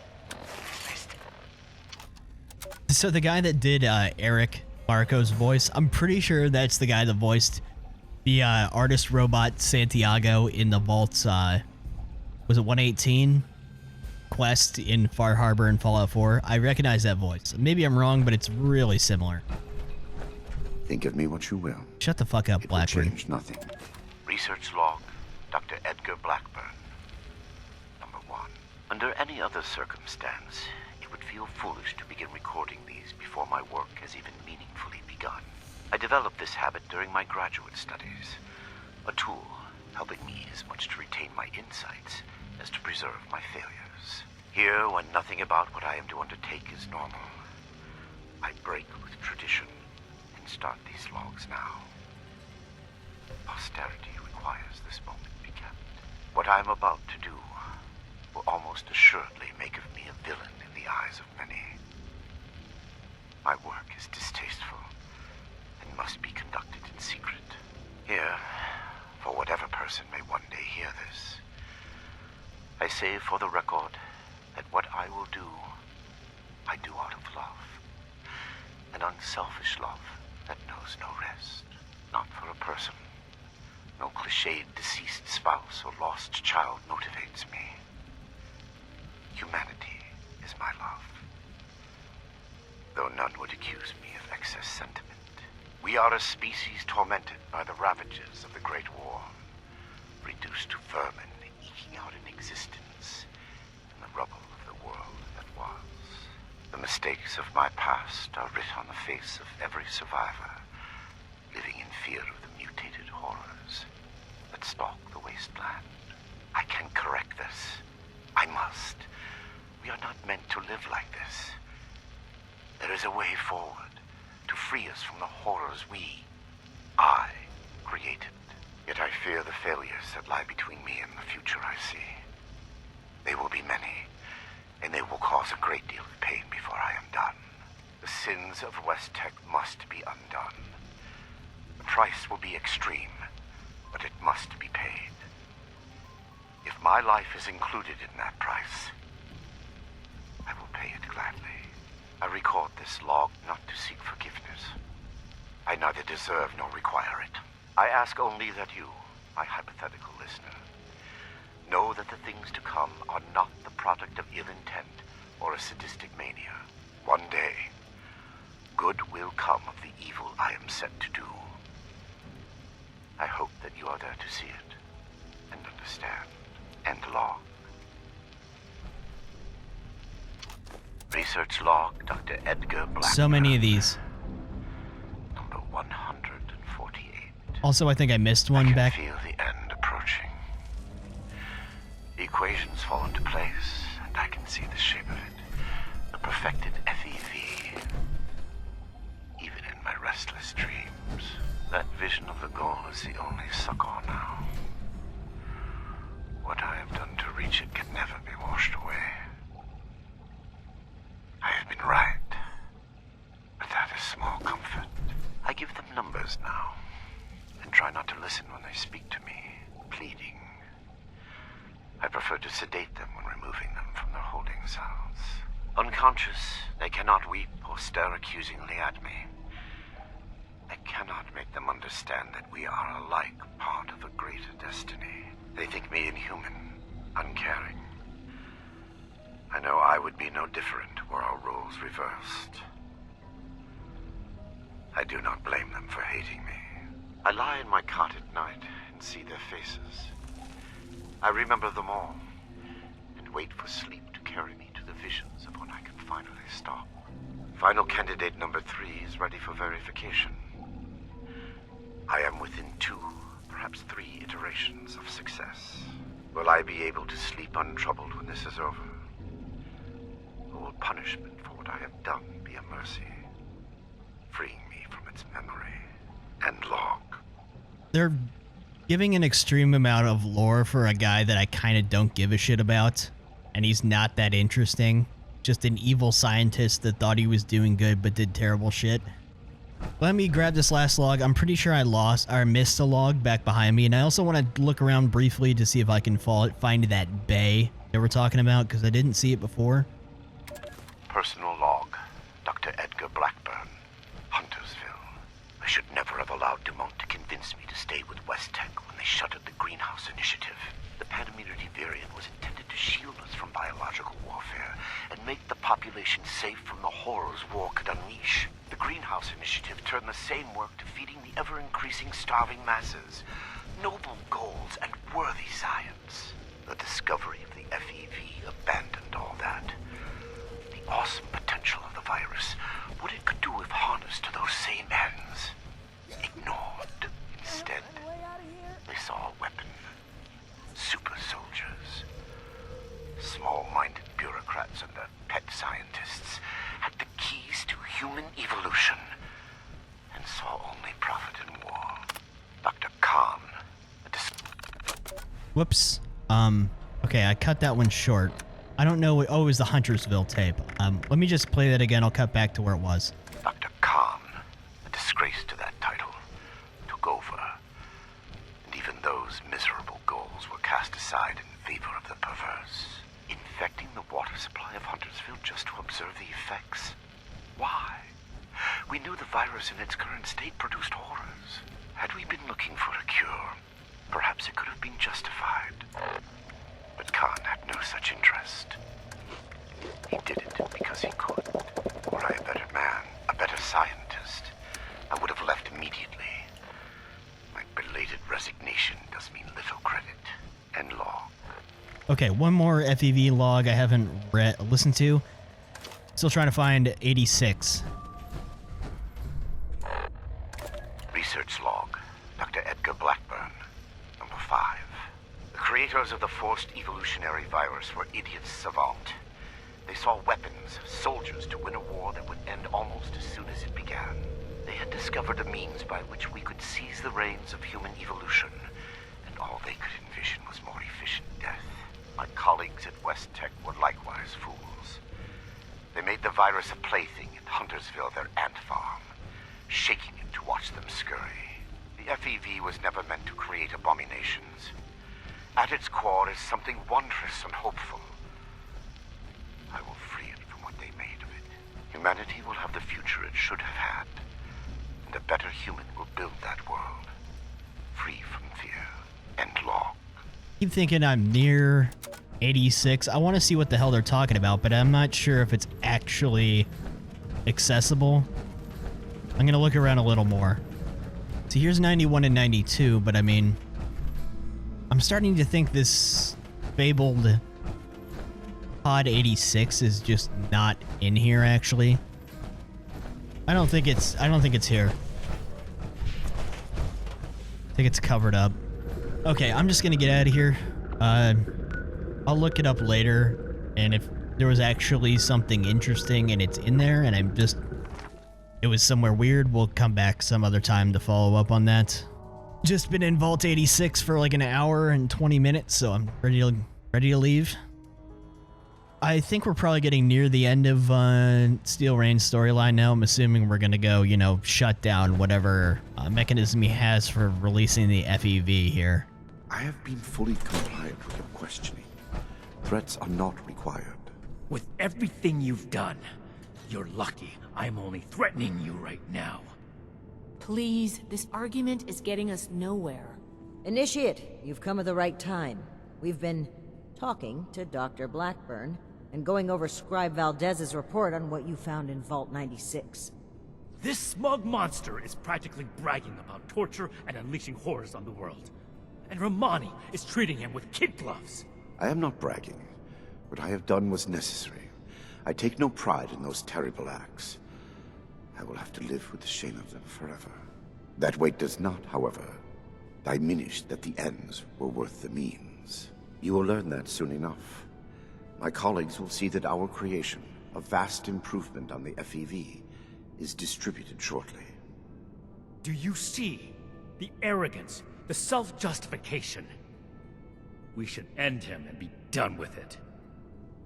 So the guy that did Eric Barco's voice, I'm pretty sure that's the guy that voiced the artist robot Santiago in the Vault's, was it 118? Quest in Far Harbor and Fallout 4. I recognize that voice. Maybe I'm wrong, but it's really similar. Think of me what you will. Shut the fuck up, Blackburn. Change nothing. Research log, Dr. Edgar Blackburn. Number 1. Under any other circumstance, it would feel foolish to begin recording these before my work has even meaningfully begun. I developed this habit during my graduate studies. A tool helping me as much to retain my insights as to preserve my failures. Here, when nothing about what I am to undertake is normal, I break with tradition and start these logs now. Posterity requires this moment be kept. What I am about to do will almost assuredly make of me a villain in the eyes of many. My work is distasteful and must be conducted in secret. Here, for whatever person may one day hear this, I say for the record that what I will do, I do out of love. An unselfish love that knows no rest. Not for a person. No cliched deceased spouse or lost child motivates me. Humanity is my love. Though none would accuse me of excess sentiment. We are a species tormented by the ravages of the Great War, reduced to vermin eking out an existence in the rubble of the world that was. The mistakes of my past are writ on the face of every survivor, living in fear of the mutated horrors that stalk the wasteland. I can correct this. I must. We are not meant to live like this. There is a way forward to free us from the horrors I created. Yet I fear the failures that lie between me and the future I see. They will be many, and they will cause a great deal of pain before I am done. The sins of West Tech must be undone. The price will be extreme, but it must be paid. If my life is included in that price, I will pay it gladly. I record this log not to seek forgiveness. I neither deserve nor require it. I ask only that you, my hypothetical listener, know that the things to come are not the product of ill intent or a sadistic mania. One day, good will come of the evil I am set to do. I hope that you are there to see it and understand. End log. Research log, Dr. Edgar Blackburn. So many of these. Number 148. Also, I think I missed one back. I can feel the end approaching. The equations fall into place, and I can see the shape of it. The perfected FEV. Even in my restless dreams, that vision of the goal is the only succor now. What I have done to reach it can never be washed away. I have been right, but that is small comfort. I give them numbers now, and try not to listen when they speak to me, pleading. I prefer to sedate them when removing them from their holding cells. Unconscious, they cannot weep or stare accusingly at me. I cannot make them understand that we are alike part of a greater destiny. They think me inhuman, uncaring. I know I would be no different were our roles reversed. I do not blame them for hating me. I lie in my cot at night and see their faces. I remember them all, and wait for sleep to carry me to the visions of when I can finally stop. Final candidate number 3 is ready for verification. I am within 2, perhaps 3 iterations of success. Will I be able to sleep untroubled when this is over? Or will punishment for what I have done be a mercy, freeing me from its memory and log? They're giving an extreme amount of lore for a guy that I kind of don't give a shit about, and he's not that interesting. Just an evil scientist that thought he was doing good but did terrible shit. Let me grab this last log. I'm pretty sure I missed a log back behind me, and I also want to look around briefly to see if I can find that bay that we're talking about, because I didn't see it before. Personal log, Dr. Edgar Blackburn, Huntersville. I should never have allowed Dumont to convince me to stay with West Tech when they shuttered the Greenhouse Initiative. The Panimmunity variant was intended to shield us from biological warfare and make the population safe from the horrors war could unleash. The Greenhouse Initiative turned the same work to feeding the ever-increasing starving masses. Noble goals and worthy science. The discovery of the FEV abandoned all that. The awesome potential of the virus, what it could do if harnessed to those same ends. Ignored. Instead, they saw a weapon. Super soldiers. Small-minded bureaucrats and their pet scientists had the keys to human evolution and saw only profit in war. Dr. Khan. Whoops. Okay, I cut that one short. I don't know what... Oh, it was the Huntersville tape. Let me just play that again. I'll cut back to where it was. Dr. Khan, a disgrace to that title, took over. And even those miserable goals were cast aside in favor of the perverse. Infecting the water supply of Huntersville just to observe the effects. Why? We knew the virus in its current state produced horrors. Had we been looking for a cure, perhaps it could have been justified. But Khan had no such interest. He did it because he could. Were I a better man, a better scientist, I would have left immediately. My belated resignation does me little credit. End log. Okay, one more FEV log I haven't listened to. Still trying to find 86. Research log, Dr. Edgar Blackburn, number 5. The creators of the forced evolutionary virus were idiots savant. They saw weapons, soldiers to win a war that would end almost as soon as it began. They had discovered a means by which we could seize the reins of human evolution, and all they could envision was more efficient death. My colleagues at West Tech were likewise fools. They made the virus a plaything in Huntersville, their ant farm, shaking it to watch them scurry. The FEV was never meant to create abominations. At its core is something wondrous and hopeful. I will free it from what they made of it. Humanity will have the future it should have had, and a better human will build that world, free from fear and law. Keep thinking I'm near 86. I want to see what the hell they're talking about, but I'm not sure if it's actually accessible. I'm going to look around a little more. So here's 91 and 92, but I mean, I'm starting to think this fabled Pod 86 is just not in here, actually. I don't think it's here. I think it's covered up. Okay, I'm just gonna get out of here. I'll look it up later, and if there was actually something interesting and it's in there, and it was somewhere weird, we'll come back some other time to follow up on that. Just been in Vault 86 for like an hour and 20 minutes, so I'm ready to leave. I think we're probably getting near the end of Steel Rain's storyline now. I'm assuming we're gonna go, shut down whatever mechanism he has for releasing the FEV here. I have been fully compliant with your questioning. Threats are not required. With everything you've done, you're lucky I'm only threatening you right now. Please, this argument is getting us nowhere. Initiate, you've come at the right time. We've been talking to Dr. Blackburn and going over Scribe Valdez's report on what you found in Vault 96. This smug monster is practically bragging about torture and unleashing horrors on the world. And Romani is treating him with kid gloves. I am not bragging. What I have done was necessary. I take no pride in those terrible acts. I will have to live with the shame of them forever. That weight does not, however, diminish that the ends were worth the means. You will learn that soon enough. My colleagues will see that our creation, a vast improvement on the FEV, is distributed shortly. Do you see the arrogance, the self-justification? We should end him and be done with it.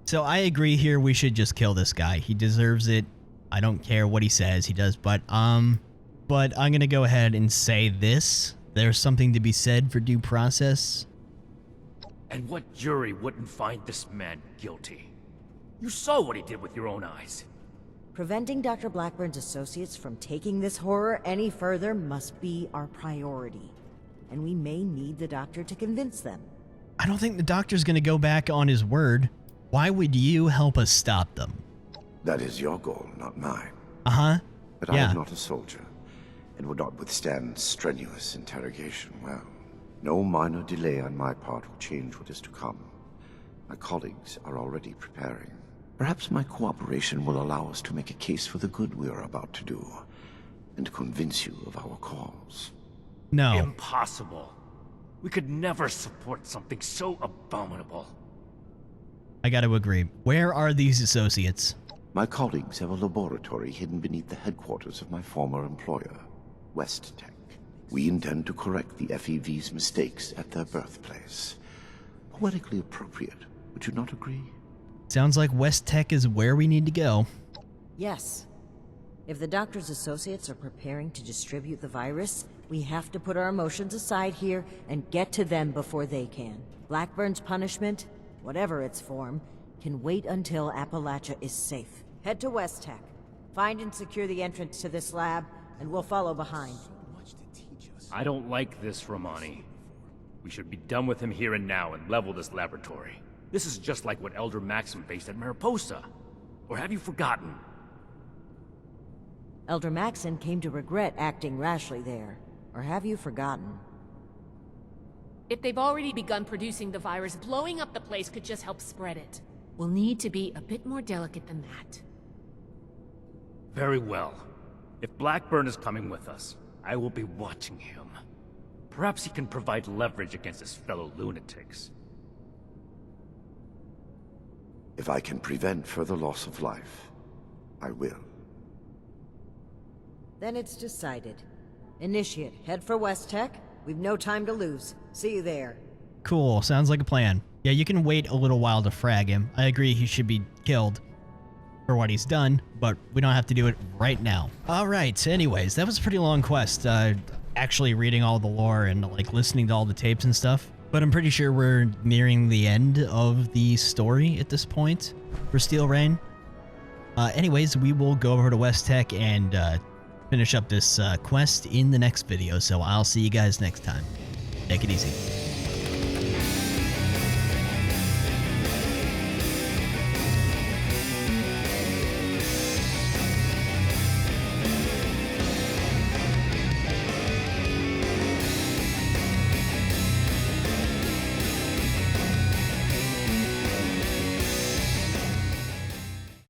So I agree here, we should just kill this guy. He deserves it. I don't care what he says, he does, but I'm gonna go ahead and say this. There's something to be said for due process. And what jury wouldn't find this man guilty? You saw what he did with your own eyes. Preventing Dr. Blackburn's associates from taking this horror any further must be our priority. And we may need the doctor to convince them. I don't think the doctor's gonna go back on his word. Why would you help us stop them? That is your goal, not mine. Uh-huh. But I am not a soldier, and would not withstand strenuous interrogation well. No minor delay on my part will change what is to come. My colleagues are already preparing. Perhaps my cooperation will allow us to make a case for the good we are about to do, and convince you of our cause. No. Impossible. We could never support something so abominable. I gotta agree. Where are these associates? My colleagues have a laboratory hidden beneath the headquarters of my former employer, West Tech. We intend to correct the FEV's mistakes at their birthplace. Poetically appropriate, would you not agree? Sounds like West Tech is where we need to go. Yes. If the doctor's associates are preparing to distribute the virus, we have to put our emotions aside here and get to them before they can. Blackburn's punishment, whatever its form, can wait until Appalachia is safe. Head to West Tech. Find and secure the entrance to this lab, and we'll follow behind. I don't like this, Romani. We should be done with him here and now and level this laboratory. This is just like what Elder Maxim faced at Mariposa. Or have you forgotten? Elder Maxim came to regret acting rashly there. Or have you forgotten? If they've already begun producing the virus, blowing up the place could just help spread it. We'll need to be a bit more delicate than that. Very well. If Blackburn is coming with us, I will be watching him. Perhaps he can provide leverage against his fellow lunatics. If I can prevent further loss of life, I will. Then it's decided. Initiate, head for West Tech. We've no time to lose. See you there. Cool, sounds like a plan. Yeah, you can wait a little while to frag him. I agree he should be killed for what he's done, but we don't have to do it right now. Alright, anyways, that was a pretty long quest. Actually reading all the lore and like listening to all the tapes and stuff. But I'm pretty sure we're nearing the end of the story at this point for Steel Rain. Anyways, we will go over to West Tech and finish up this quest in the next video, so I'll see you guys next time. Take it easy.